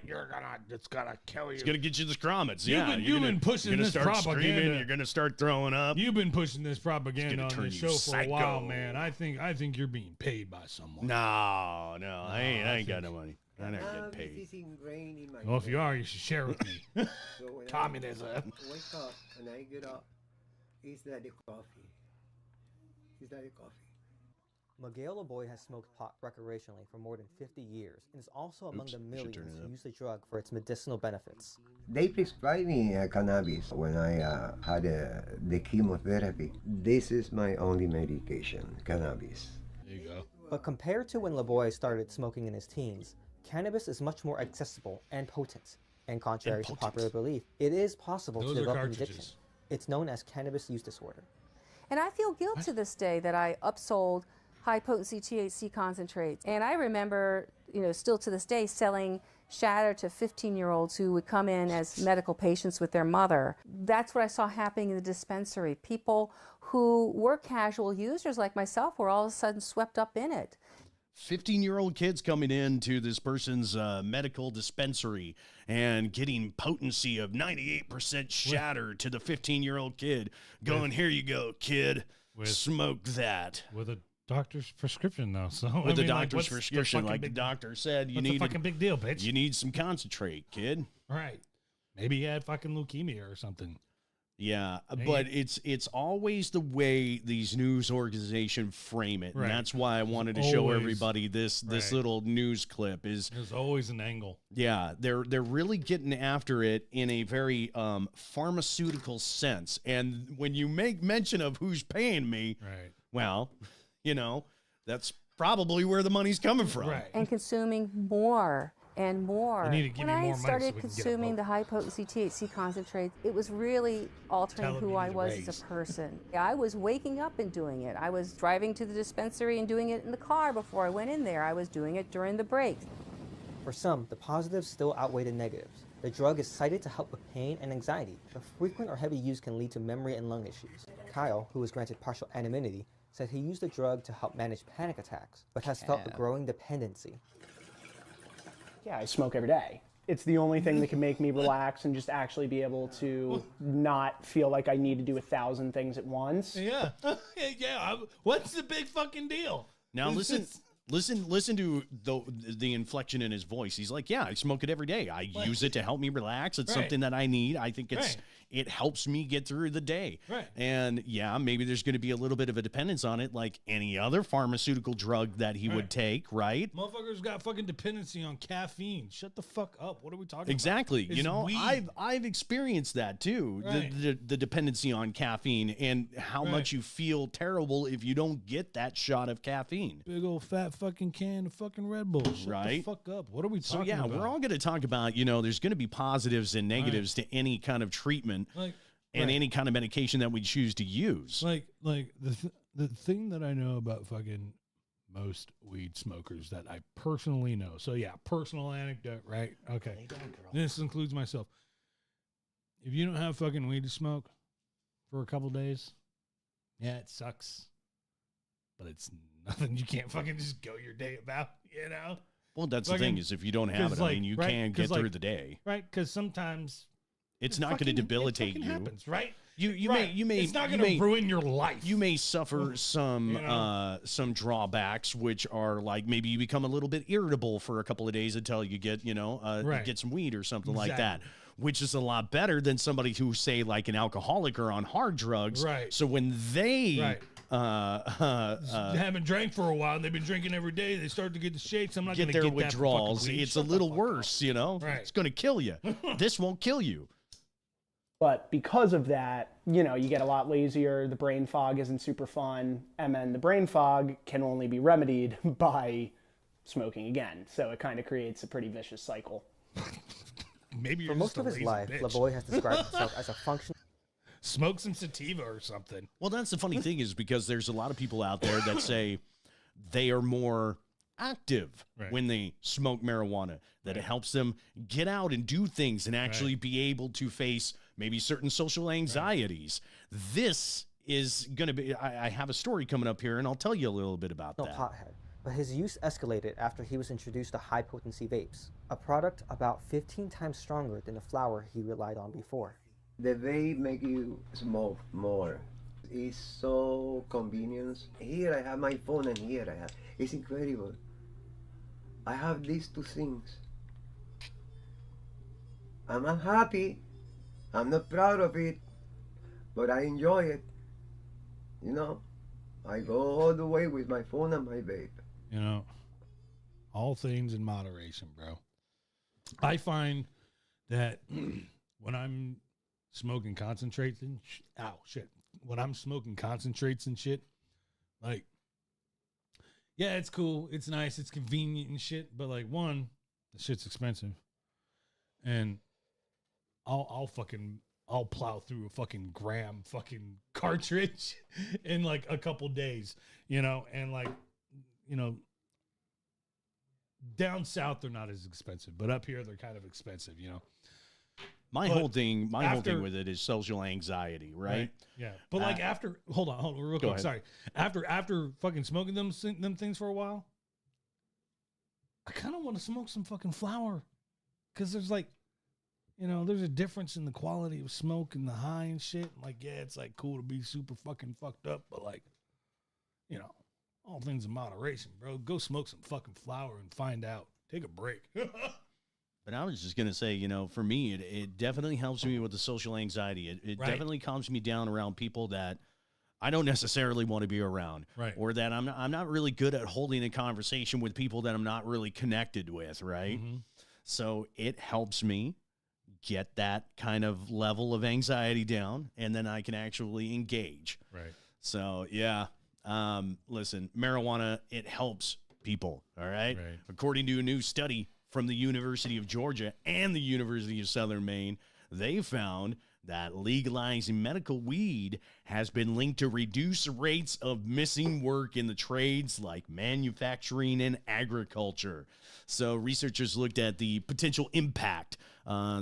Speaker 1: It's gonna kill you.
Speaker 2: It's gonna get you the scrommets.
Speaker 1: You've been pushing this
Speaker 2: start
Speaker 1: propaganda.
Speaker 2: Screaming, you're gonna start throwing up.
Speaker 1: You've been pushing this propaganda on
Speaker 2: turn
Speaker 1: the
Speaker 2: you
Speaker 1: show for a while,
Speaker 2: psycho.
Speaker 1: man. I think you're being paid by someone.
Speaker 2: No, I ain't got no money. I never get paid.
Speaker 5: This is ingrained in my
Speaker 1: Well, if you
Speaker 5: brain.
Speaker 1: are, you should share with me.
Speaker 5: So when
Speaker 1: Tommy,
Speaker 5: I
Speaker 1: there's a.
Speaker 5: wake up and I get up, is that the coffee? Is that the coffee?
Speaker 23: Miguel Laboy has smoked pot recreationally for more than 50 years and is also among the millions who use the drug for its medicinal benefits.
Speaker 5: They prescribed me cannabis when I had the chemotherapy. This is my only medication, cannabis.
Speaker 1: There you go.
Speaker 23: But compared to when Laboy started smoking in his teens, cannabis is much more accessible and potent. And contrary to popular belief, it is possible
Speaker 1: Those
Speaker 23: to
Speaker 1: are
Speaker 23: develop an
Speaker 1: cartridges.
Speaker 23: addiction. It's known as cannabis use disorder.
Speaker 24: And I feel guilt to this day that I upsold high-potency THC concentrates. And I remember, still to this day, selling shatter to 15-year-olds who would come in as medical patients with their mother. That's what I saw happening in the dispensary. People who were casual users like myself were all of a sudden swept up in it.
Speaker 2: 15-year-old kids coming into this person's medical dispensary and getting potency of 98% shatter to the 15-year-old kid. Going, here you go, kid. Smoke that.
Speaker 1: With a doctor's prescription, though. So
Speaker 2: With the doctor's prescription, like the doctor said, you
Speaker 1: what's
Speaker 2: need
Speaker 1: the fucking big deal, bitch?
Speaker 2: You need some concentrate, kid.
Speaker 1: Right. Maybe he had fucking leukemia or something.
Speaker 2: Yeah, but it's always the way these news organizations frame it,
Speaker 1: Right.
Speaker 2: and that's why I wanted to show
Speaker 1: Always.
Speaker 2: everybody this
Speaker 1: Right.
Speaker 2: little news clip. Is
Speaker 1: There's always an angle.
Speaker 2: Yeah, they're really getting after it in a very pharmaceutical sense, and when you make mention of who's paying me,
Speaker 1: right?
Speaker 2: Well, that's probably where the money's coming from.
Speaker 1: Right.
Speaker 24: And consuming more and more.
Speaker 2: You need to give
Speaker 24: when
Speaker 2: me
Speaker 24: I
Speaker 2: more money so
Speaker 24: started
Speaker 2: we can get a
Speaker 24: consuming
Speaker 2: vote.
Speaker 24: the high-potency THC concentrates, it was really altering
Speaker 2: Tell 'em
Speaker 24: who
Speaker 2: you
Speaker 24: I
Speaker 2: need a
Speaker 24: was
Speaker 2: raise.
Speaker 24: as a person. I was waking up and doing it. I was driving to the dispensary and doing it in the car before I went in there. I was doing it during the breaks.
Speaker 23: For some, the positives still outweigh the negatives. The drug is cited to help with pain and anxiety, but frequent or heavy use can lead to memory and lung issues. Kyle, who was granted partial anonymity, said he used the drug to help manage panic attacks, but has felt a growing dependency.
Speaker 25: Yeah, I smoke every day. It's the only thing that can make me relax and just actually be able to not feel like I need to do 1,000 things at once.
Speaker 1: Yeah. Yeah. What's the big fucking deal?
Speaker 2: Now
Speaker 1: It's
Speaker 2: listen,
Speaker 1: just-
Speaker 2: Listen to the inflection in his voice. He's like, yeah, I smoke it every day. I use it to help me relax. It's something that I need. I think it helps me get through the day.
Speaker 1: Right.
Speaker 2: And yeah, maybe there's going to be a little bit of a dependence on it, like any other pharmaceutical drug that he would take, right?
Speaker 1: Motherfuckers got fucking dependency on caffeine. Shut the fuck up. What are we talking
Speaker 2: Exactly.
Speaker 1: about?
Speaker 2: You know,
Speaker 1: weed.
Speaker 2: I've experienced that too.
Speaker 1: Right.
Speaker 2: The dependency on caffeine and how much you feel terrible if you don't get that shot of caffeine.
Speaker 1: Big old fat fucking can of fucking Red Bull. Shut the fuck up. What are we talking about?
Speaker 2: We're all going to talk about, you know, there's going to be positives and negatives to any kind of treatment and any kind of medication that we choose to use.
Speaker 1: Like the thing that I know about fucking most weed smokers that I personally know. So yeah, personal anecdote, right? Okay. This includes myself. If you don't have fucking weed to smoke for a couple days, yeah, it sucks. But it's nothing you can't fucking just go your day about, you know?
Speaker 2: Well, that's the thing is if you don't have it, I mean, you can get through the day.
Speaker 1: Right? Because sometimes
Speaker 2: it's not going to debilitate you.
Speaker 1: Happens, right?
Speaker 2: You may
Speaker 1: it's not going to ruin your life.
Speaker 2: You may suffer some drawbacks, which are like maybe you become a little bit irritable for a couple of days until you get get some weed or something like that, which is a lot better than somebody who say like an alcoholic or on hard drugs.
Speaker 1: Right.
Speaker 2: So when they
Speaker 1: haven't drank for a while and they've been drinking every day, they start to get the shakes. I'm not going to
Speaker 2: get their
Speaker 1: get
Speaker 2: withdrawals. It's a little worse, you know.
Speaker 1: Right.
Speaker 2: It's going to kill you. This won't kill you.
Speaker 25: But because of that, you know, you get a lot lazier, the brain fog isn't super fun, and then the brain fog can only be remedied by smoking again. So it kind of creates a pretty vicious cycle.
Speaker 1: Maybe
Speaker 23: For most of his life, LaBoy has described himself as a functional...
Speaker 1: Smoke some sativa or something.
Speaker 2: Well, that's the funny thing is because there's a lot of people out there that say they are more active when they smoke marijuana, that it helps them get out and do things and actually be able to face maybe certain social anxieties. This is going to be, I have a story coming up here and I'll tell you a little bit about that.
Speaker 23: Pothead, but his use escalated after he was introduced to high-potency vapes, a product about 15 times stronger than the flower he relied on before.
Speaker 5: The vape make you smoke more. It's so convenient. Here I have my phone and here I have. It's incredible. I have these two things. I'm unhappy. I'm not proud of it, but I enjoy it. You know, I go all the way with my phone and my vape.
Speaker 1: You know, all things in moderation, bro. I find that when I'm smoking concentrates and when I'm smoking concentrates and shit, like, yeah, it's cool, it's nice, it's convenient and shit, but like, one, the shit's expensive, and I'll plow through a fucking gram fucking cartridge in like a couple days, you know, and like, you know, down south they're not as expensive, but up here they're kind of expensive, you know.
Speaker 2: My whole thing with it is social anxiety, right?
Speaker 1: Yeah. But like after, hold on, real quick. Sorry. After fucking smoking them things for a while, I kind of want to smoke some fucking flower, because there's like, you know, there's a difference in the quality of smoke and the high and shit. Like, yeah, it's like cool to be super fucking fucked up, but like, you know, all things in moderation, bro. Go smoke some fucking flower and find out. Take a break.
Speaker 2: But I was just going to say, you know, for me, it definitely helps me with the social anxiety. It definitely calms me down around people that I don't necessarily want to be around.
Speaker 1: Right.
Speaker 2: Or that I'm not really good at holding a conversation with people that I'm not really connected with, right?
Speaker 1: Mm-hmm.
Speaker 2: So it helps me get that kind of level of anxiety down, and then I can actually engage.
Speaker 1: Right.
Speaker 2: So, yeah. Listen, marijuana, it helps people, all right? According to a new study from the University of Georgia and the University of Southern Maine, they found that legalizing medical weed has been linked to reduced rates of missing work in the trades like manufacturing and agriculture. So researchers looked at the potential impact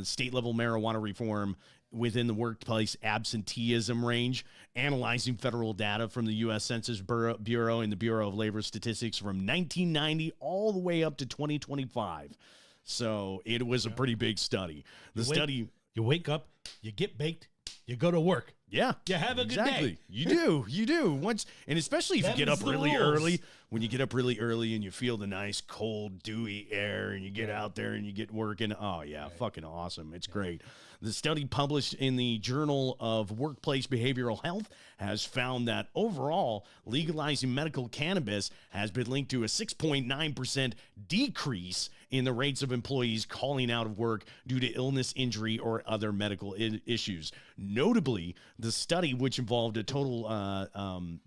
Speaker 2: state-level marijuana reform within the workplace absenteeism range, analyzing federal data from the U.S. Census Bureau and the Bureau of Labor Statistics from 1990 all the way up to 2025. So it was a pretty big study. You wake up, you get baked, you go to work. Yeah.
Speaker 1: You have a good
Speaker 2: exactly.
Speaker 1: day.
Speaker 2: You do. And especially if you get up
Speaker 1: Them's the
Speaker 2: really
Speaker 1: rules.
Speaker 2: early, when you get up really early and you feel the nice, cold, dewy air and you get out there and you get working. Oh, yeah. Fucking awesome. It's great. The study published in the Journal of Workplace Behavioral Health has found that overall, legalizing medical cannabis has been linked to a 6.9% decrease in the rates of employees calling out of work due to illness, injury, or other medical issues. Notably, the study, which involved a total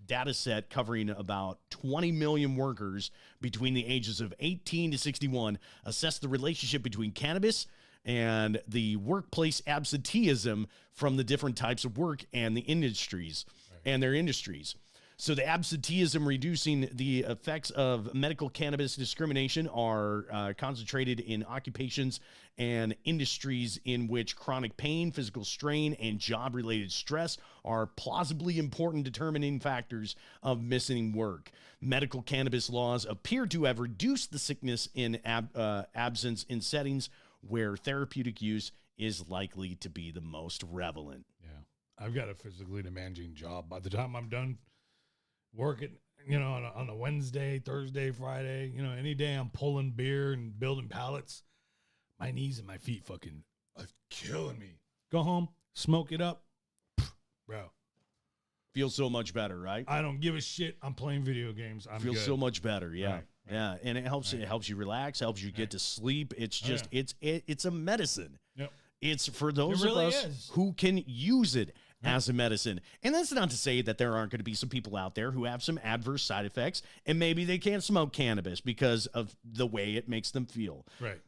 Speaker 2: data set covering about 20 million workers between the ages of 18 to 61, assessed the relationship between cannabis and the workplace absenteeism from the different types of work and the industries and their industries. So the absenteeism reducing the effects of medical cannabis discrimination are concentrated in occupations and industries in which chronic pain, physical strain, and job-related stress are plausibly important determining factors of missing work. Medical cannabis laws appear to have reduced the sickness in absence in settings where therapeutic use is likely to be the most relevant.
Speaker 1: Yeah. I've got a physically demanding job. By the time I'm done working, on a Wednesday, Thursday, Friday, any day I'm pulling beer and building pallets, my knees and my feet fucking are killing me. Go home, smoke it up, bro.
Speaker 2: Feels so much better, right?
Speaker 1: I don't give a shit. I'm playing video games. I'm
Speaker 2: Feels
Speaker 1: good.
Speaker 2: so much better, yeah.
Speaker 1: Right.
Speaker 2: Yeah, and it helps you relax, helps you get to sleep. It's just it's a medicine.
Speaker 1: Yep.
Speaker 2: It's for those
Speaker 1: It really
Speaker 2: of us
Speaker 1: is.
Speaker 2: who can use it as a medicine. And that's not to say that there aren't going to be some people out there who have some adverse side effects and maybe they can't smoke cannabis because of the way it makes them feel.
Speaker 1: Right.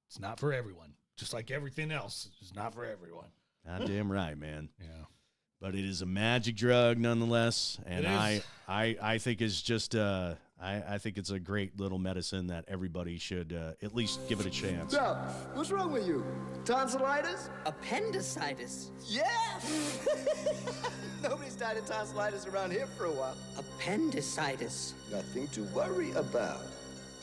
Speaker 1: It's not for everyone. Just like everything else, it's not for everyone.
Speaker 2: Goddamn right, man.
Speaker 1: Yeah.
Speaker 2: But it is a magic drug nonetheless, and
Speaker 1: It is.
Speaker 2: I think it's just I think it's a great little medicine that everybody should at least give it a chance.
Speaker 3: So, what's wrong with you? Tonsillitis?
Speaker 6: Appendicitis.
Speaker 3: Yeah! Nobody's died of tonsillitis around here for a while.
Speaker 6: Appendicitis.
Speaker 3: Nothing to worry about.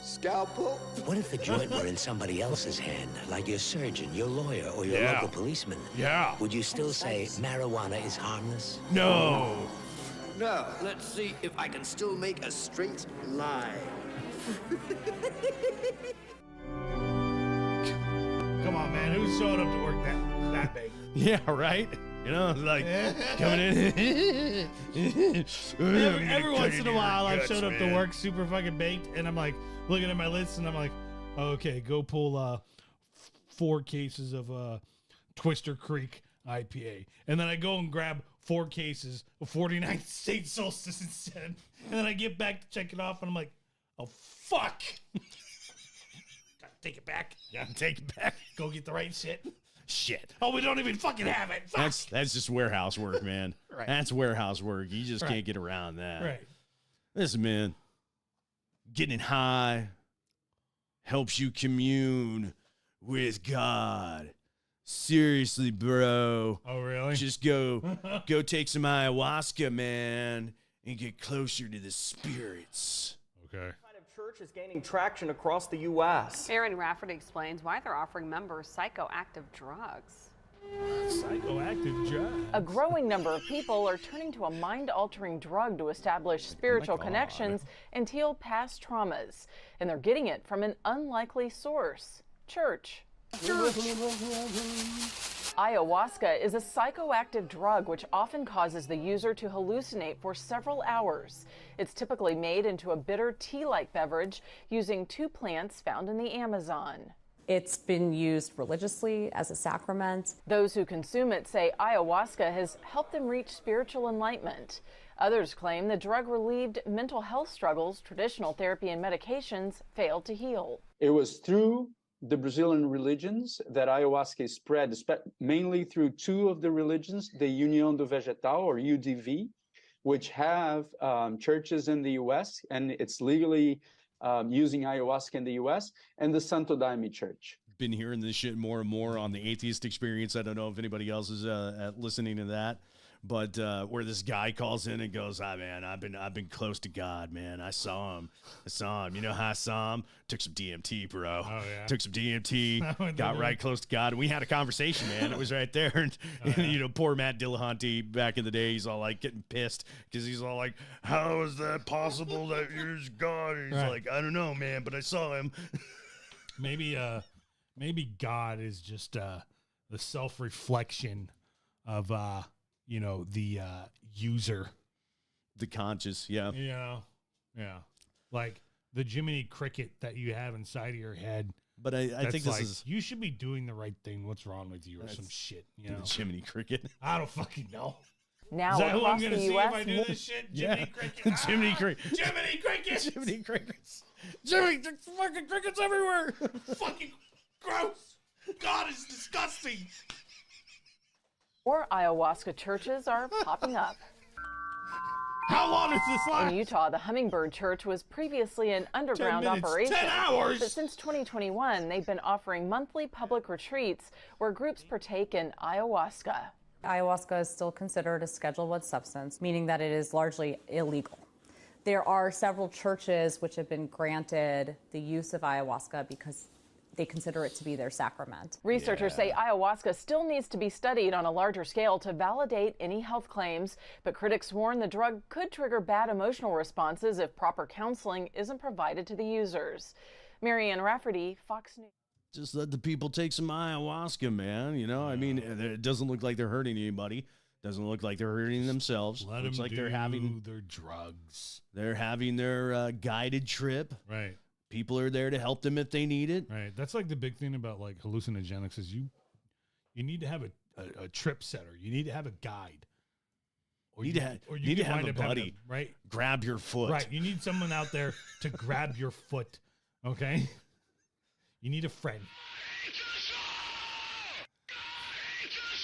Speaker 3: Scalpel?
Speaker 6: What if the joint were in somebody else's hand, like your surgeon, your lawyer, or your
Speaker 2: Yeah.
Speaker 6: local policeman?
Speaker 2: Yeah.
Speaker 6: Would you still say marijuana is harmless?
Speaker 2: No.
Speaker 3: No. Let's see if I can still make a straight line.
Speaker 1: Come on, man. Who's showing up to work that big?
Speaker 2: Yeah, right? It's like coming in.
Speaker 1: Every once in a while, I've showed up to work super fucking baked, and I'm like looking at my list, and I'm like, okay, go pull 4 cases of Twister Creek IPA, and then I go and grab 4 cases of 49th State Solstice instead, and then I get back to check it off, and I'm like, oh fuck, gotta take it back.
Speaker 2: Gotta take it back.
Speaker 1: Go get the right shit.
Speaker 2: Shit.
Speaker 1: Oh, we don't even fucking have it. Fuck.
Speaker 2: That's just warehouse work, man.
Speaker 1: Right.
Speaker 2: That's warehouse work. You just
Speaker 1: Right.
Speaker 2: can't get around that.
Speaker 1: Right.
Speaker 2: Listen, man, getting high helps you commune with God. Seriously, bro.
Speaker 1: Oh, really?
Speaker 2: Just go take some ayahuasca, man, and get closer to the spirits.
Speaker 1: Okay.
Speaker 7: Church is gaining traction across the U.S.
Speaker 8: Aaron Rafferty explains why they're offering members psychoactive drugs.
Speaker 1: Psychoactive drugs.
Speaker 10: A growing number of people are turning to a mind-altering drug to establish spiritual
Speaker 1: God.
Speaker 10: connections and heal past traumas. And they're getting it from an unlikely source, church. Ayahuasca is a psychoactive drug which often causes the user to hallucinate for several hours. It's typically made into a bitter tea-like beverage using 2 plants found in the Amazon.
Speaker 11: It's been used religiously as a sacrament.
Speaker 10: Those who consume it say ayahuasca has helped them reach spiritual enlightenment. Others claim the drug relieved mental health struggles traditional therapy and medications failed to heal.
Speaker 26: It was through the Brazilian religions that ayahuasca is spread, mainly through 2 of the religions, the União do Vegetal, or UDV, which have churches in the U.S., and it's legally using ayahuasca in the U.S., and the Santo Daime Church.
Speaker 2: Been hearing this shit more and more on the Atheist Experience. I don't know if anybody else is listening to that, But where this guy calls in and goes, man, I've been close to God, man. I saw him. You know how I saw him? Took some DMT, bro.
Speaker 1: Oh, yeah.
Speaker 2: Took some DMT. Got right close to God. And we had a conversation, man. It was right there. And, you know, poor Matt Dillahunty back in the day, he's all like getting pissed because he's all like, how is that possible that you're God? And he's like, I don't know, man, but I saw him.
Speaker 1: Maybe God is just the self-reflection of you know, the user,
Speaker 2: the conscious, yeah,
Speaker 1: like the Jiminy Cricket that you have inside of your head.
Speaker 2: But I think this is,
Speaker 1: you should be doing the right thing. What's wrong with you, or some shit? You know,
Speaker 2: the Jiminy Cricket.
Speaker 1: I don't fucking know.
Speaker 10: Now
Speaker 1: Is that who I'm
Speaker 10: across
Speaker 1: gonna
Speaker 10: the
Speaker 1: see
Speaker 10: U.S.
Speaker 1: if I do this shit? Jiminy Cricket.
Speaker 2: Jiminy Cricket.
Speaker 1: Jiminy Cricket.
Speaker 2: Jiminy Crickets. Jiminy, there's fucking crickets everywhere.
Speaker 1: Fucking gross. God is disgusting.
Speaker 10: More ayahuasca churches are popping up.
Speaker 1: How long is this last?
Speaker 10: In Utah, the Hummingbird Church was previously an underground
Speaker 1: 10 minutes,
Speaker 10: operation.
Speaker 1: 10 hours.
Speaker 10: But since 2021, they've been offering monthly public retreats where groups partake in ayahuasca.
Speaker 11: Ayahuasca is still considered a Schedule I substance, meaning that it is largely illegal. There are several churches which have been granted the use of ayahuasca because they consider it to be their sacrament.
Speaker 10: Researchers say ayahuasca still needs to be studied on a larger scale to validate any health claims, but critics warn the drug could trigger bad emotional responses if proper counseling isn't provided to the users. Marianne Rafferty, Fox News.
Speaker 2: Just let the people take some ayahuasca, man. You know, I mean, it doesn't look like they're hurting anybody. Doesn't look like they're hurting themselves.
Speaker 1: Let
Speaker 2: Looks
Speaker 1: them
Speaker 2: like
Speaker 1: do
Speaker 2: they're having
Speaker 1: their drugs.
Speaker 2: They're having their guided trip.
Speaker 1: Right.
Speaker 2: People are there to help them if they need it.
Speaker 1: Right. That's like the big thing about like hallucinogenics is you need to have a trip setter. You need to have a guide. Or
Speaker 2: you
Speaker 1: you
Speaker 2: need to
Speaker 1: can
Speaker 2: have
Speaker 1: wind
Speaker 2: a
Speaker 1: up having
Speaker 2: buddy.
Speaker 1: right.
Speaker 2: Grab your foot.
Speaker 1: Right. You need someone out there to grab your foot. Okay. You need a friend.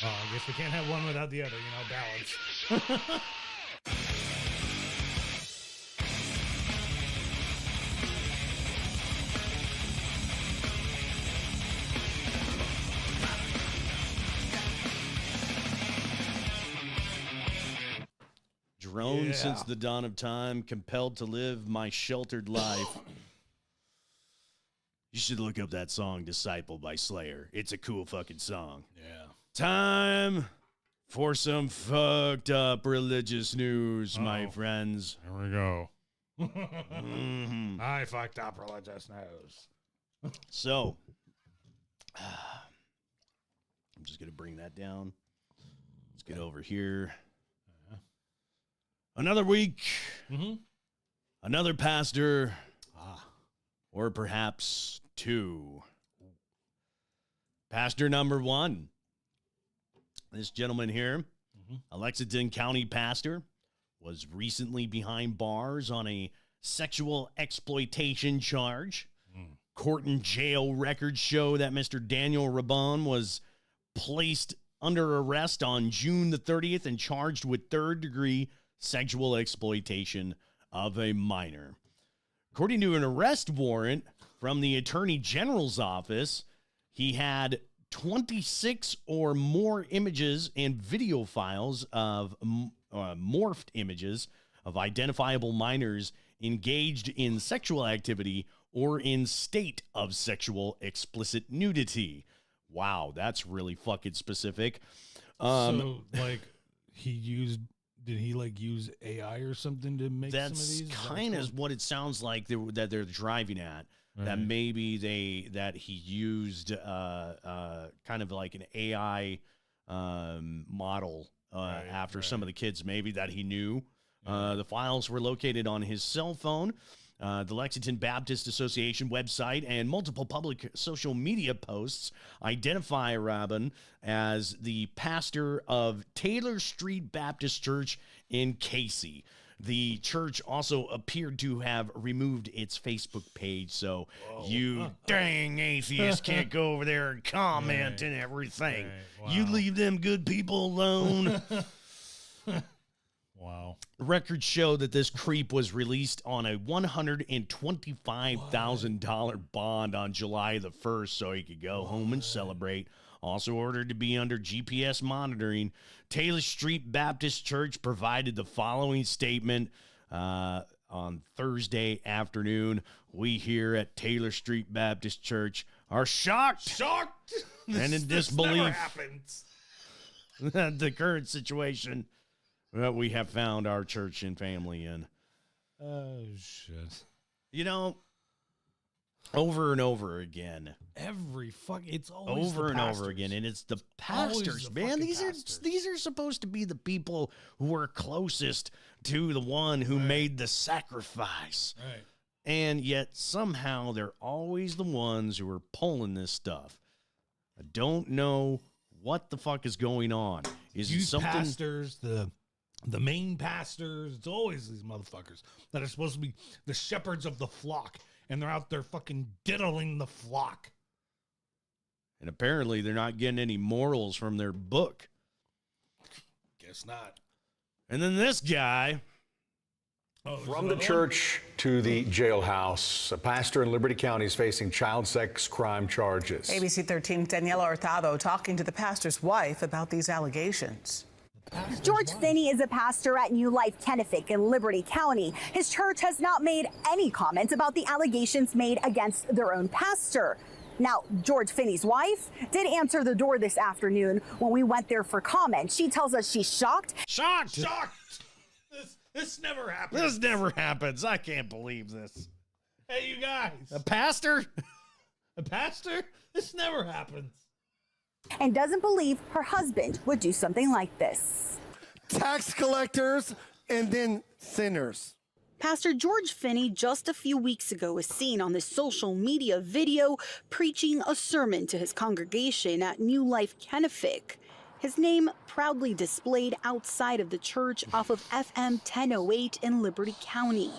Speaker 1: Oh, I guess we can't have one without the other, you know, balance.
Speaker 2: Drone since the dawn of time, compelled to live my sheltered life. You should look up that song, Disciple by Slayer. It's a cool fucking song.
Speaker 1: Yeah.
Speaker 2: Time for some fucked up religious news, my friends.
Speaker 1: Here we go.
Speaker 2: Mhm.
Speaker 1: I fucked up religious news.
Speaker 2: So, I'm just going to bring that down. Let's get over here. Another week. Another pastor. Or perhaps two. Pastor number one. This gentleman here, Lexington County pastor, was recently behind bars on a sexual exploitation charge. Court and jail records show that Mr. Daniel Rabon was placed under arrest on June the 30th and charged with third-degree sexual exploitation of a minor. According to an arrest warrant from the Attorney General's office, he had 26 or more images and video files of morphed images of identifiable minors engaged in sexual activity or in state of sexual explicit nudity. Wow, that's really fucking specific.
Speaker 1: So, like, did he like use AI or something to make some of
Speaker 2: That's
Speaker 1: these?
Speaker 2: kind of what it sounds like that they're driving at. That
Speaker 1: Right.
Speaker 2: maybe he used kind of like an AI model after some of the kids maybe that he knew. The files were located on his cell phone. The Lexington Baptist Association website and multiple public social media posts identify Rabin as the pastor of Taylor Street Baptist Church in Casey. The church also appeared to have removed its Facebook page, so you dang atheists can't go over there and comment and everything. You leave them good people alone.
Speaker 1: Wow.
Speaker 2: Records show that this creep was released on a $125,000 bond on July the 1st so he could go home and celebrate also ordered to be under GPS monitoring. Taylor Street Baptist Church provided the following statement on Thursday afternoon. We here at Taylor Street Baptist Church are shocked and in disbelief at the current situation that we have found our church and family in.
Speaker 1: Oh, shit.
Speaker 2: You know, over and over again.
Speaker 1: It's always
Speaker 2: over
Speaker 1: the
Speaker 2: and
Speaker 1: pastors.
Speaker 2: over again, and it's the
Speaker 1: Always
Speaker 2: pastors,
Speaker 1: the
Speaker 2: man.
Speaker 1: fucking
Speaker 2: These
Speaker 1: pastors.
Speaker 2: are supposed to be the people who are closest to the one who made the sacrifice.
Speaker 1: Right.
Speaker 2: And yet somehow they're always the ones who are pulling this stuff. I don't know what the fuck is going on. Is it
Speaker 1: Youth
Speaker 2: something?
Speaker 1: pastors, the main pastors, it's always these motherfuckers that are supposed to be the shepherds of the flock, and they're out there fucking diddling the flock.
Speaker 2: And apparently they're not getting any morals from their book.
Speaker 1: Guess not.
Speaker 2: And then this guy.
Speaker 9: From the church to the jailhouse, a pastor in Liberty County is facing child sex crime charges.
Speaker 12: ABC 13's Daniela Hurtado talking to the pastor's wife about these allegations.
Speaker 13: George Finney is a pastor at New Life Kennefic in Liberty County. His church has not made any comments about the allegations made against their own pastor. Now, George Finney's wife did answer the door this afternoon when we went there for comment. She tells us she's shocked.
Speaker 2: Shocked!
Speaker 1: This never happens.
Speaker 2: This never happens. I can't believe this.
Speaker 1: Hey, you guys.
Speaker 2: A pastor?
Speaker 1: A pastor? This never happens.
Speaker 13: And doesn't believe her husband would do something like this.
Speaker 14: Tax collectors and then sinners.
Speaker 13: Pastor George Finney just a few weeks ago was seen on this social media video preaching a sermon to his congregation at New Life Kennefic. His name proudly displayed outside of the church off of FM 1008 in Liberty County.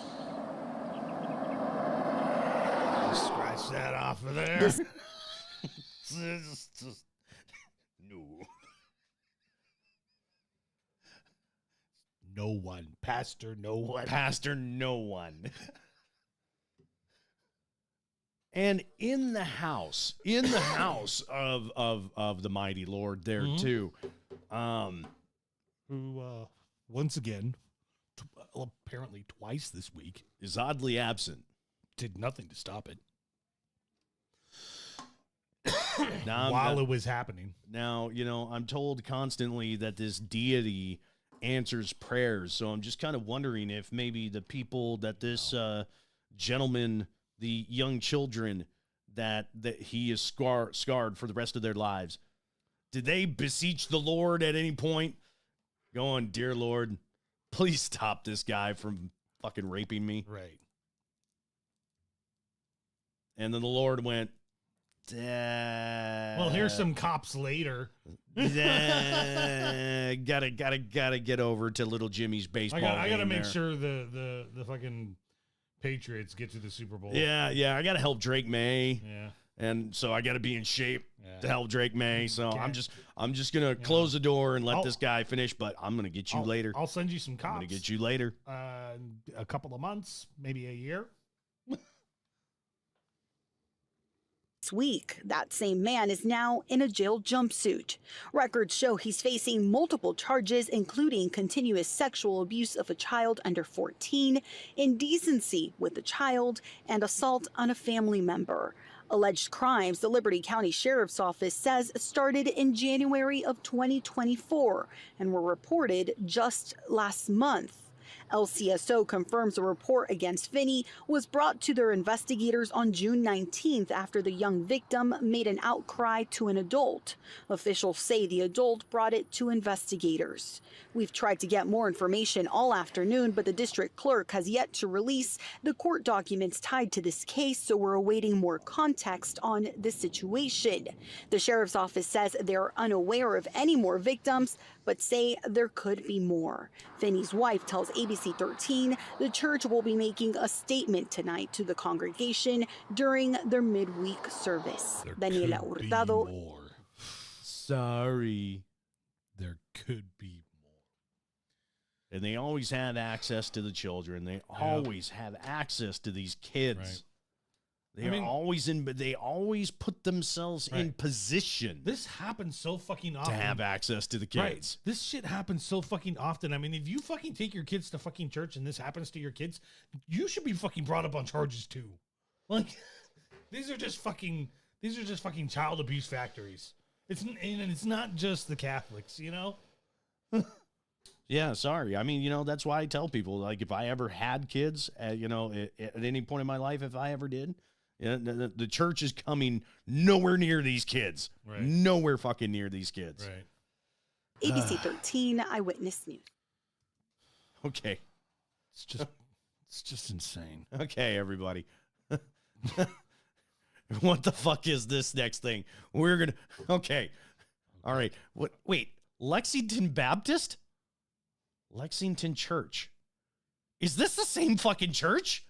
Speaker 1: Scratch that off of there.
Speaker 2: No.
Speaker 1: No one. Pastor, no one.
Speaker 2: Pastor, no one. And in the house of the mighty Lord there too,
Speaker 1: who once again, apparently twice this week,
Speaker 2: is oddly absent.
Speaker 1: Did nothing to stop it.
Speaker 2: While
Speaker 1: it was happening.
Speaker 2: Now, you know, I'm told constantly that this deity answers prayers, so I'm just kind of wondering if maybe the people that this gentleman, the young children that he is scarred for the rest of their lives, did they beseech the Lord at any point, going, "Dear Lord, please stop this guy from fucking raping me"?
Speaker 1: Right.
Speaker 2: And then the Lord went, well,
Speaker 1: here's some cops later.
Speaker 2: Gotta get over to little Jimmy's baseball
Speaker 1: I gotta
Speaker 2: game
Speaker 1: make
Speaker 2: there.
Speaker 1: sure the fucking Patriots get to the Super Bowl.
Speaker 2: Yeah, I gotta help Drake May.
Speaker 1: Yeah.
Speaker 2: And so I gotta be in shape to help Drake May. So
Speaker 1: Okay.
Speaker 2: I'm just gonna close the door and let this guy finish, but I'm gonna get you later.
Speaker 1: I'll send you some cops.
Speaker 2: I'm gonna get you later.
Speaker 1: A couple of months, maybe a year.
Speaker 13: This week, that same man is now in a jail jumpsuit. Records show he's facing multiple charges, including continuous sexual abuse of a child under 14, indecency with a child, and assault on a family member. Alleged crimes, the Liberty County Sheriff's Office says, started in January of 2024 and were reported just last month. LCSO confirms a report against Finney was brought to their investigators on June 19th after the young victim made an outcry to an adult. Officials say the adult brought it to investigators. We've tried to get more information all afternoon, but the district clerk has yet to release the court documents tied to this case, so we're awaiting more context on the situation. The sheriff's office says they're unaware of any more victims, but say there could be more. Finney's wife tells ABC 13 the church will be making a statement tonight to the congregation during their midweek service. Daniela Hurtado.
Speaker 2: Sorry.
Speaker 1: There could be more.
Speaker 2: And they always have access to the children. They always have access to these kids.
Speaker 1: Right.
Speaker 2: They always put themselves in position.
Speaker 1: This happens so fucking often.
Speaker 2: To have access to the kids.
Speaker 1: Right. This shit happens so fucking often. I mean, if you fucking take your kids to fucking church and this happens to your kids, you should be fucking brought up on charges too. Like, these are just fucking child abuse factories. It's not just the Catholics, you know?
Speaker 2: Yeah, sorry. I mean, that's why I tell people, like, if I ever had kids, at any point in my life, if I ever did, the church is coming nowhere near these kids.
Speaker 1: Right.
Speaker 2: Nowhere fucking near these kids.
Speaker 1: Right.
Speaker 13: ABC 13 Eyewitness News.
Speaker 2: Okay.
Speaker 1: It's just insane.
Speaker 2: Okay, everybody. What the fuck is this next thing? Okay. All right. Wait, Lexington Baptist? Lexington Church. Is this the same fucking church?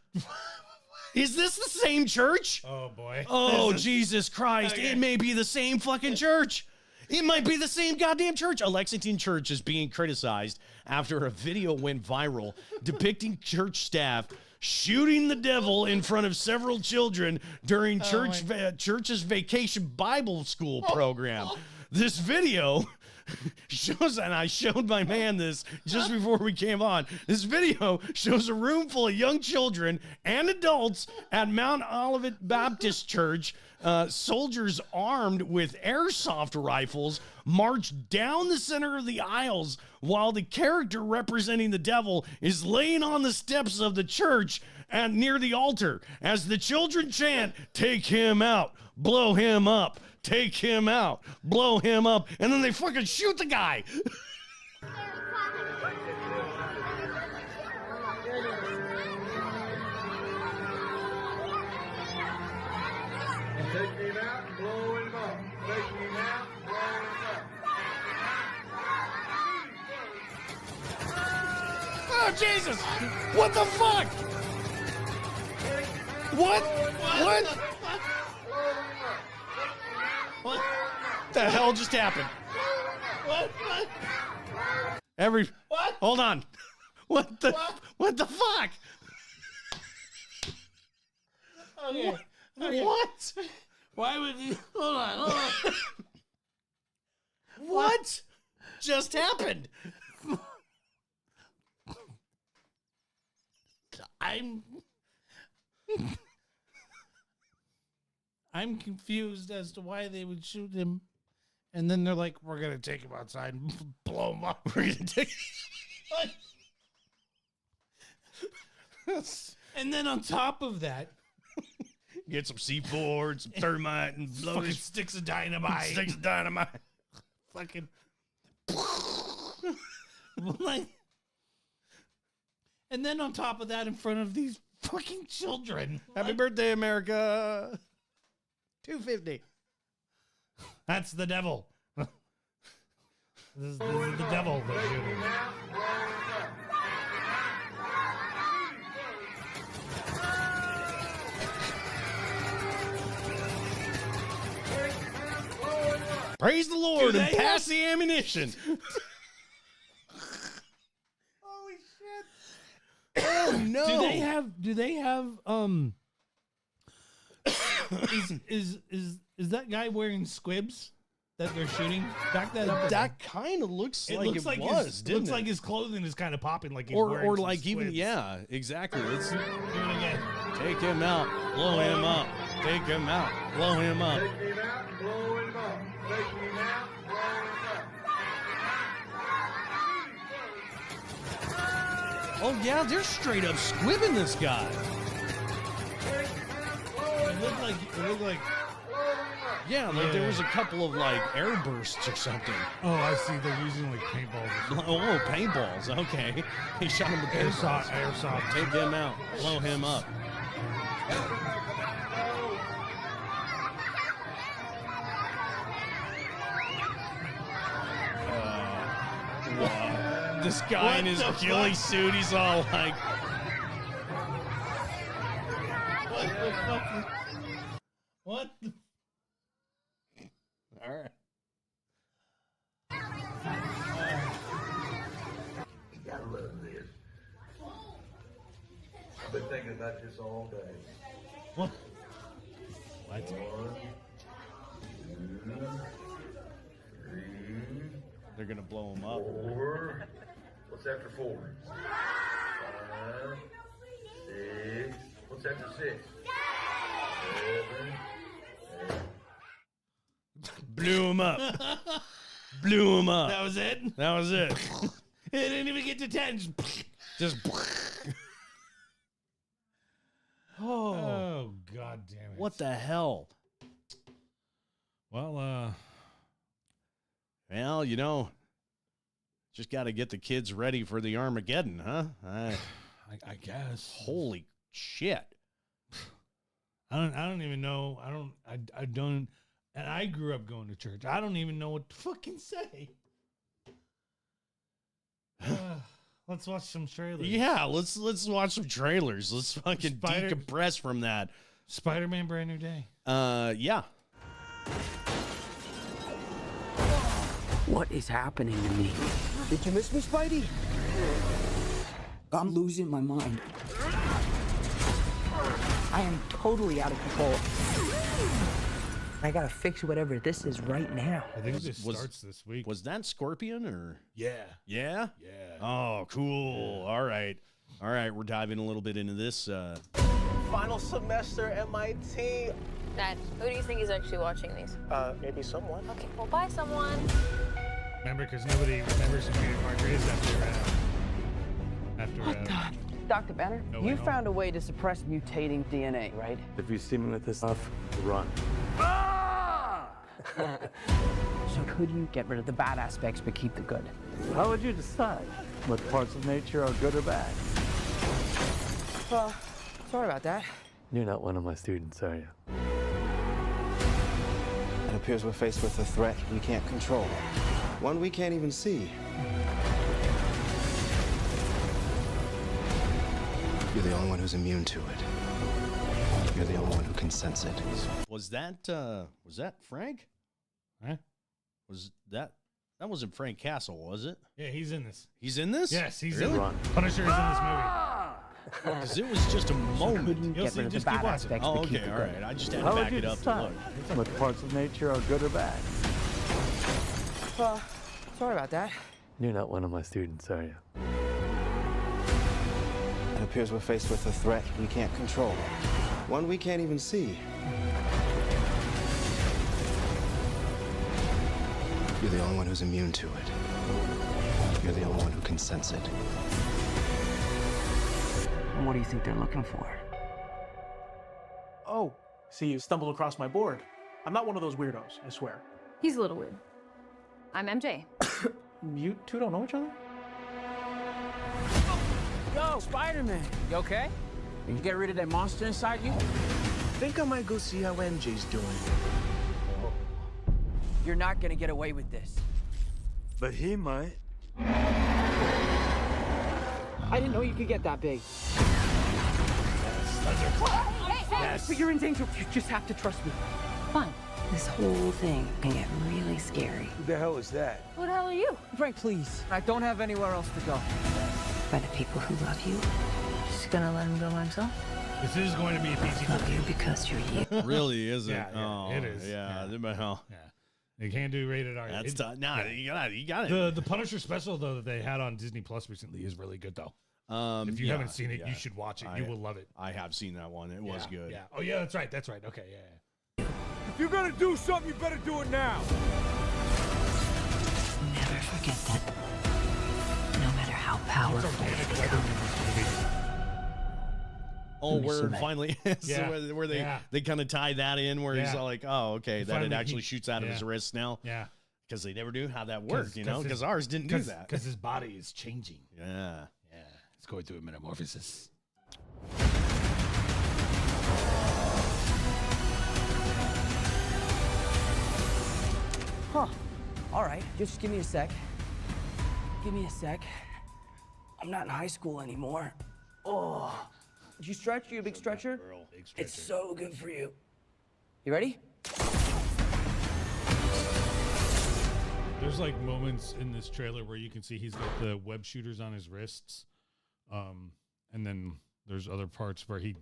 Speaker 2: Is this the same church?
Speaker 1: Oh, boy.
Speaker 2: Oh, Jesus Christ.
Speaker 1: Okay.
Speaker 2: It may be the same fucking church. It might be the same goddamn church. A Lexington church is being criticized after a video went viral depicting church staff shooting the devil in front of several children during church's vacation Bible school program. This video shows, and I showed my man this just before we came on. This video shows a room full of young children and adults at Mount Olivet Baptist Church. Soldiers armed with airsoft rifles march down the center of the aisles while the character representing the devil is laying on the steps of the church and near the altar as the children chant, "Take him out, blow him up, take him out, blow him up," and then they fucking shoot the guy.
Speaker 3: Take him out, blow him up. Take him out, blow him up.
Speaker 2: Oh, Jesus! What the fuck? What? What the hell just happened?
Speaker 1: What?
Speaker 2: Hold on. What the fuck?
Speaker 1: Okay.
Speaker 2: What?
Speaker 1: Why would you? Hold on.
Speaker 2: What just happened?
Speaker 1: I'm confused as to why they would shoot him, and then they're like, "We're gonna take him outside and blow him up. We're gonna take." And then on top of that,
Speaker 2: get some C4, some thermite, and blow
Speaker 1: fucking
Speaker 2: his
Speaker 1: sticks of dynamite.
Speaker 2: sticks of dynamite.
Speaker 1: Fucking. Like, and then on top of that, in front of these fucking children.
Speaker 2: Happy birthday, America. 250.
Speaker 1: That's the devil. This is the devil they're shooting.
Speaker 2: Praise the Lord and
Speaker 1: they
Speaker 2: pass the ammunition.
Speaker 1: Holy shit.
Speaker 2: Oh no.
Speaker 1: Do they have is that guy wearing squibs that they're shooting? Back that up.
Speaker 2: That kind of looks like
Speaker 1: looks
Speaker 2: it
Speaker 1: like
Speaker 2: was, didn't
Speaker 1: looks
Speaker 2: it?
Speaker 1: like his clothing is kind of popping, like he's
Speaker 2: or
Speaker 1: wearing some
Speaker 2: like even
Speaker 1: squibs.
Speaker 2: exactly. Let's
Speaker 1: Do it again.
Speaker 2: take him out, blow him up. Take him out, blow him up.
Speaker 3: Take him out, blow him up. Take him out, blow him up.
Speaker 2: Oh yeah, they're straight up squibbing this guy.
Speaker 1: It looked like.
Speaker 2: Yeah, like there was a couple of like air bursts or something.
Speaker 1: Oh, I see. They're using like paintballs.
Speaker 2: Oh, paintballs. Okay, he shot him with paintballs.
Speaker 1: Airsoft.
Speaker 2: Take him out, blow him up. This guy in his ghillie suit, he's all like,
Speaker 1: What the fuck? What?
Speaker 2: all right.
Speaker 3: You gotta love this. I've been thinking about this all day.
Speaker 1: What? What?
Speaker 3: 1, 2, 3.
Speaker 2: They're gonna blow him up.
Speaker 3: 4. What's after 4? 5, 6. What's after 6? 7, 8.
Speaker 2: Blew him up. Blew him up.
Speaker 1: That was it?
Speaker 2: That was it.
Speaker 1: It didn't even get to 10.
Speaker 2: Just.
Speaker 1: Oh, God damn it.
Speaker 2: What the hell?
Speaker 1: Well,
Speaker 2: Well, you know, just got to get the kids ready for the Armageddon, huh?
Speaker 1: I guess.
Speaker 2: Holy shit.
Speaker 1: I don't even know. I don't. And I grew up going to church. I don't even know what to fucking say. Let's watch some trailers.
Speaker 2: Yeah, let's watch some trailers. Let's fucking decompress from that.
Speaker 1: Spider-Man Brand New Day.
Speaker 2: Yeah.
Speaker 15: What is happening to me? Did you miss me, Spidey? I'm losing my mind. I am totally out of control. I gotta fix whatever this is right now.
Speaker 1: I think this starts this week.
Speaker 2: Was that Scorpion or?
Speaker 1: Yeah.
Speaker 2: Yeah?
Speaker 1: Yeah.
Speaker 2: Oh, cool. All right. All right, we're diving a little bit into this.
Speaker 16: Final semester MIT.
Speaker 17: Dad, who do you think is actually watching these?
Speaker 16: Maybe someone.
Speaker 17: Okay, well, bye, someone.
Speaker 1: Remember, because nobody remembers who Peter Parker is after.
Speaker 18: Dr. Banner,
Speaker 1: No
Speaker 18: you
Speaker 1: Way
Speaker 18: found a way to suppress mutating DNA, right?
Speaker 16: If you see me with this stuff, run.
Speaker 18: So could you get rid of the bad aspects but keep the good?
Speaker 16: How would you decide what parts of nature are good or bad?
Speaker 18: Well, sorry about that.
Speaker 16: You're not one of my students, are you?
Speaker 19: It appears we're faced with a threat we can't control. One we can't even see. You're the only one who's immune to it. You're the only one who can sense it.
Speaker 2: Was that Frank?
Speaker 1: Huh?
Speaker 2: Was that wasn't Frank Castle, was it?
Speaker 1: Yeah, he's in this.
Speaker 2: He's in this?
Speaker 1: Yes, he's
Speaker 2: really?
Speaker 1: in Punisher is in this movie.
Speaker 2: Because it was just a moment.
Speaker 1: You'll see, just keep watching.
Speaker 2: Oh, okay, all right. I just had to back it up to look.
Speaker 16: What parts of nature are good or bad?
Speaker 18: Well, sorry about that.
Speaker 16: You're not one of my students, are you?
Speaker 19: It appears we're faced with a threat we can't control. One we can't even see. You're the only one who's immune to it. You're the only one who can sense it.
Speaker 18: And what do you think they're looking for?
Speaker 20: Oh, see, you stumbled across my board. I'm not one of those weirdos, I swear.
Speaker 27: He's a little weird. I'm MJ.
Speaker 20: You two don't know each other?
Speaker 18: Yo, Spider-Man, you okay? Did you get rid of that monster inside you?
Speaker 16: Think I might go see how MJ's doing.
Speaker 18: You're not gonna get away with this.
Speaker 16: But he might.
Speaker 18: I didn't know you could get that big.
Speaker 27: Yes.
Speaker 18: But you're in danger. You just have to trust me.
Speaker 27: Fine. This whole thing can get really scary.
Speaker 16: Who the hell is that?
Speaker 27: Who the hell are you?
Speaker 18: Frank, please. I don't have anywhere else to go.
Speaker 27: By the people who love you. Just gonna let him go by himself?
Speaker 1: This is going to be a PG-13.
Speaker 27: Love you because you're you.
Speaker 2: Really, is it?
Speaker 1: Yeah,
Speaker 2: oh,
Speaker 1: it is.
Speaker 2: Yeah.
Speaker 1: Yeah. They can't do rated R.
Speaker 2: That's tough. Nah, you got it.
Speaker 1: The Punisher special though that they had on Disney Plus recently is really good though. If you haven't seen it, you should watch it. You will love it.
Speaker 2: I have seen that one. It was good.
Speaker 1: Yeah. Oh yeah, that's right. That's right. Okay. Yeah.
Speaker 16: If you're gonna do something, you better do it now.
Speaker 27: Never forget that. No matter how powerful you become.
Speaker 2: Oh, where finally,
Speaker 1: Yeah.
Speaker 2: where they kind of tie that in, where he's all like, oh, okay, that it actually shoots out of his wrist now.
Speaker 1: Yeah.
Speaker 2: Because they never knew how that worked, because ours didn't do that.
Speaker 1: Because his body is changing.
Speaker 2: Yeah.
Speaker 1: Yeah. It's going through a metamorphosis.
Speaker 18: Huh. All right. Just give me a sec. Give me a sec. I'm not in high school anymore. Oh. Did you stretch? You a big stretcher? It's so good for you. You ready?
Speaker 1: There's like moments in this trailer where you can see he's got the web shooters on his wrists, and then there's other parts where he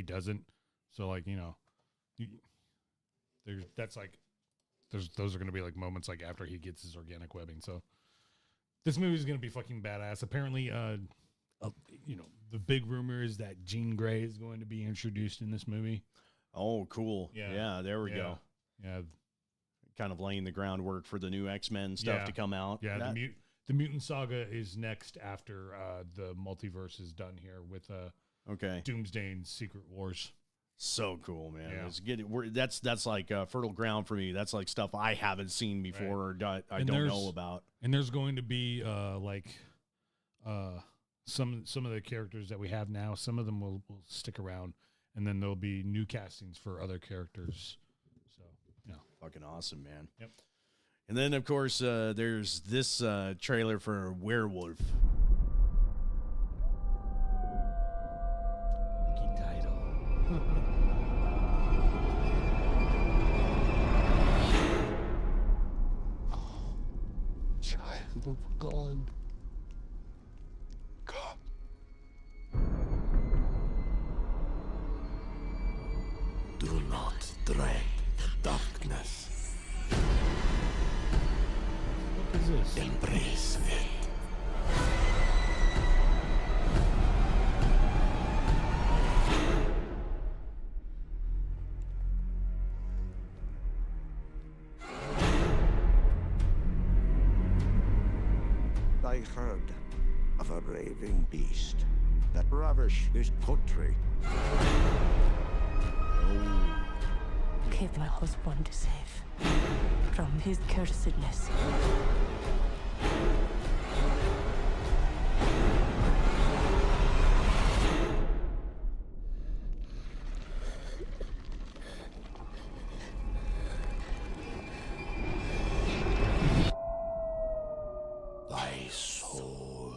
Speaker 1: doesn't. So like those are going to be like moments like after he gets his organic webbing. So this movie is going to be fucking badass. Apparently, the big rumor is that Jean Grey is going to be introduced in this movie.
Speaker 2: Oh, cool. Yeah, there we go.
Speaker 1: Yeah.
Speaker 2: Kind of laying the groundwork for the new X-Men stuff to come out.
Speaker 1: Yeah, the Mutant Saga is next after the multiverse is done here with Doomsday and Secret Wars.
Speaker 2: So cool, man.
Speaker 1: Yeah.
Speaker 2: It's good. That's like fertile ground for me. That's like stuff I haven't seen before or I don't know about.
Speaker 1: And there's going to be some of the characters that we have now. Some of them will stick around, and then there'll be new castings for other characters. So yeah,
Speaker 2: fucking awesome, man.
Speaker 1: Yep.
Speaker 2: And then of course there's this trailer for Werewolf.
Speaker 14: Child of God. Come.
Speaker 3: Do not dread the darkness.
Speaker 1: What is this?
Speaker 3: Embrace it.
Speaker 4: I heard of a raving beast that ravished his country.
Speaker 27: Keep my husband safe from his cursedness.
Speaker 3: Thy soul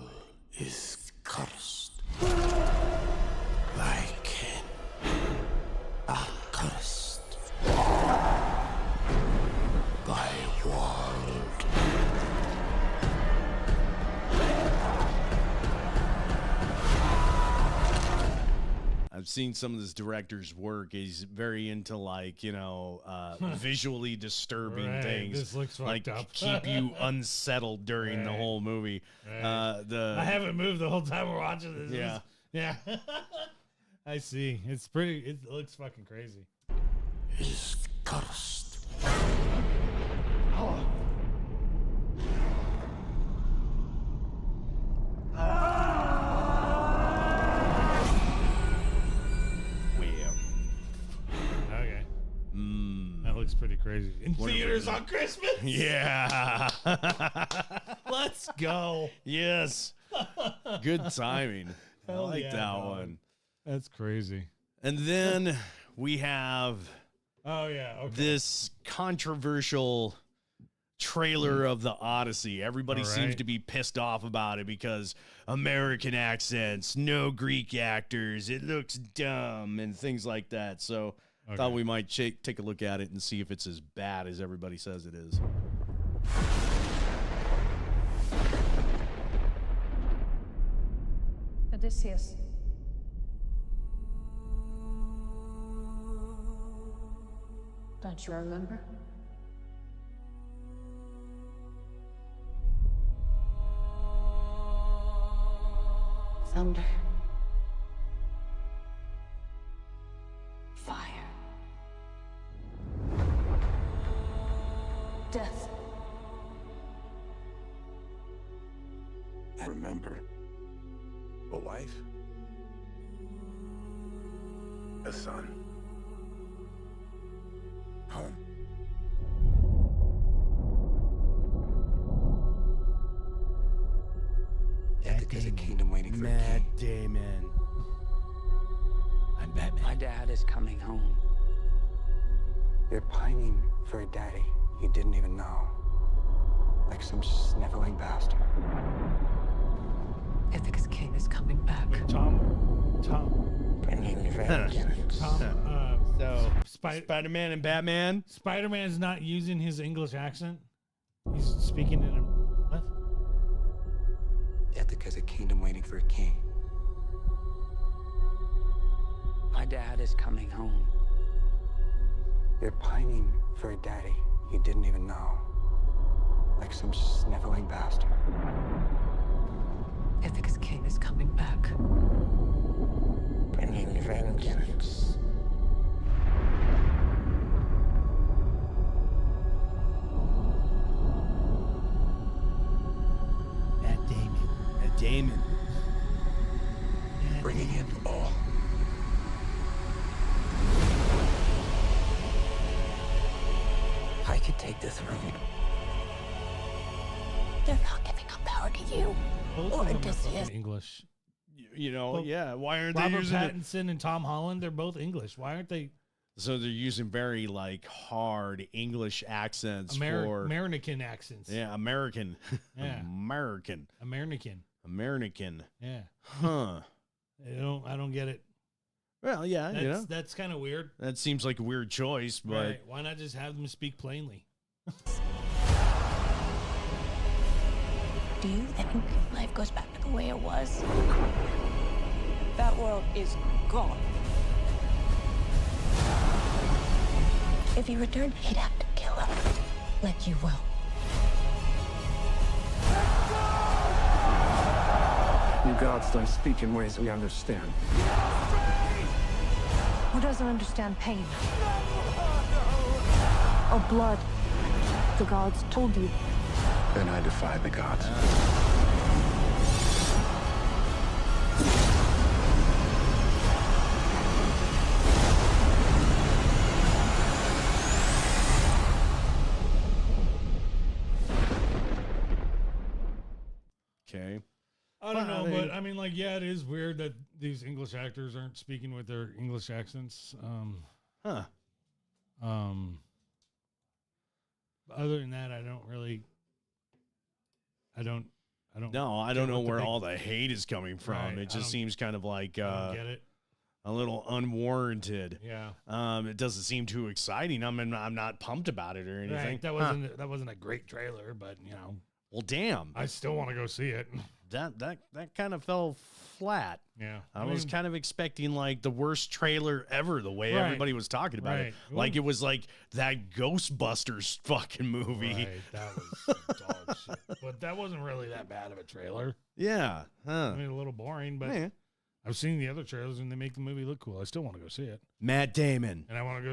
Speaker 3: is cursed. Thy kin are cursed. Thy world.
Speaker 2: I've seen some of this director's work. He's very into visually disturbing
Speaker 1: Right,
Speaker 2: things.
Speaker 1: this looks
Speaker 2: like
Speaker 1: fucked up.
Speaker 2: keep you unsettled during the
Speaker 1: Right.
Speaker 2: whole movie.
Speaker 1: Right. I haven't moved the whole time we're watching this.
Speaker 2: Yeah.
Speaker 1: Yeah. I see. It looks fucking crazy.
Speaker 3: Is cursed.
Speaker 1: Okay. That looks pretty crazy. In
Speaker 2: What if
Speaker 1: theaters
Speaker 2: it-
Speaker 1: on Christmas?
Speaker 2: Yeah.
Speaker 1: Let's go.
Speaker 2: Yes. Good timing. I
Speaker 1: Hell
Speaker 2: like
Speaker 1: yeah,
Speaker 2: that
Speaker 1: dog.
Speaker 2: one.
Speaker 1: That's crazy.
Speaker 2: And then we have
Speaker 1: Oh, yeah. Okay.
Speaker 2: this controversial trailer of the Odyssey. Everybody
Speaker 1: All
Speaker 2: seems
Speaker 1: right.
Speaker 2: to be pissed off about it because American accents, no Greek actors, it looks dumb and things like that. So I thought we might take a look at it and see if it's as bad as everybody says it is.
Speaker 5: Odysseus. Don't you remember? Thunder. Fire. Death.
Speaker 4: I remember a wife, a son, home. There's a kingdom waiting for a king.
Speaker 2: Damon.
Speaker 4: I'm Batman.
Speaker 15: My dad is coming home.
Speaker 4: You're pining for a daddy you didn't even know. Like some sniveling bastard.
Speaker 27: Ithaca's king is coming back.
Speaker 4: Bringing vengeance.
Speaker 2: So Spider-Man and Batman.
Speaker 1: Spider-Man's not using his English accent. He's speaking in a what?
Speaker 4: Ithaca's a kingdom waiting for a king.
Speaker 15: My dad is coming home.
Speaker 4: You're pining for a daddy you didn't even know. Like some sniveling bastard.
Speaker 27: Ithaca's king is coming back.
Speaker 14: Bringing vengeance.
Speaker 2: Matt Damon. Matt Damon.
Speaker 14: Bringing it all.
Speaker 27: I could take the throne.
Speaker 5: They're not giving up power to you.
Speaker 1: Both
Speaker 5: Or
Speaker 1: of them are
Speaker 5: Odysseus.
Speaker 1: fucking English.
Speaker 2: You know,
Speaker 1: Well,
Speaker 2: yeah. Why aren't they
Speaker 1: Robert
Speaker 2: using it?
Speaker 1: Pattinson and Tom Holland, they're both English. Why aren't they
Speaker 2: So they're using very like hard English accents for
Speaker 1: American accents?
Speaker 2: Yeah, American.
Speaker 1: Yeah.
Speaker 2: American.
Speaker 1: American. Yeah.
Speaker 2: Huh.
Speaker 1: I don't get it.
Speaker 2: Well, yeah,
Speaker 1: That's,
Speaker 2: you know.
Speaker 1: that's kind of weird.
Speaker 2: That seems like a weird choice, but
Speaker 1: Right. Why not just have them speak plainly?
Speaker 5: Do you think life goes back to the way it was? That world is gone. If he returned, he'd have to kill him, like you will.
Speaker 14: You gods don't speak in ways we understand.
Speaker 5: Who doesn't understand pain? Or blood? The gods told you.
Speaker 14: Then I defy the gods.
Speaker 2: okay.
Speaker 1: I don't know,
Speaker 2: Well, I mean-
Speaker 1: but I mean, like, yeah, it is weird that these English actors aren't speaking with their English accents.
Speaker 2: Huh.
Speaker 1: Other than that, I don't really. I don't.
Speaker 2: No, I
Speaker 1: get
Speaker 2: don't know
Speaker 1: what the
Speaker 2: where
Speaker 1: big-
Speaker 2: all the hate is coming from.
Speaker 1: Right,
Speaker 2: It
Speaker 1: I
Speaker 2: just
Speaker 1: don't-
Speaker 2: seems kind of like
Speaker 1: I don't get it.
Speaker 2: a little unwarranted.
Speaker 1: Yeah.
Speaker 2: It doesn't seem too exciting. I'm not pumped about it or anything.
Speaker 1: Right. That
Speaker 2: Huh.
Speaker 1: wasn't a great trailer, but you know,
Speaker 2: Well, damn.
Speaker 1: I still want to go see it.
Speaker 2: That kind of fell flat.
Speaker 1: Yeah.
Speaker 2: I was kind of expecting like the worst trailer ever, the way
Speaker 1: Right.
Speaker 2: everybody was talking about
Speaker 1: Right.
Speaker 2: it. Like it was like that Ghostbusters fucking movie.
Speaker 1: Right, that was dog shit. But that wasn't really that bad of a trailer.
Speaker 2: Yeah. Huh.
Speaker 1: I mean, a little boring, but
Speaker 2: Yeah.
Speaker 1: I've seen the other trailers and they make the movie look cool. I still want to go see it.
Speaker 2: Matt Damon.
Speaker 1: And I want to go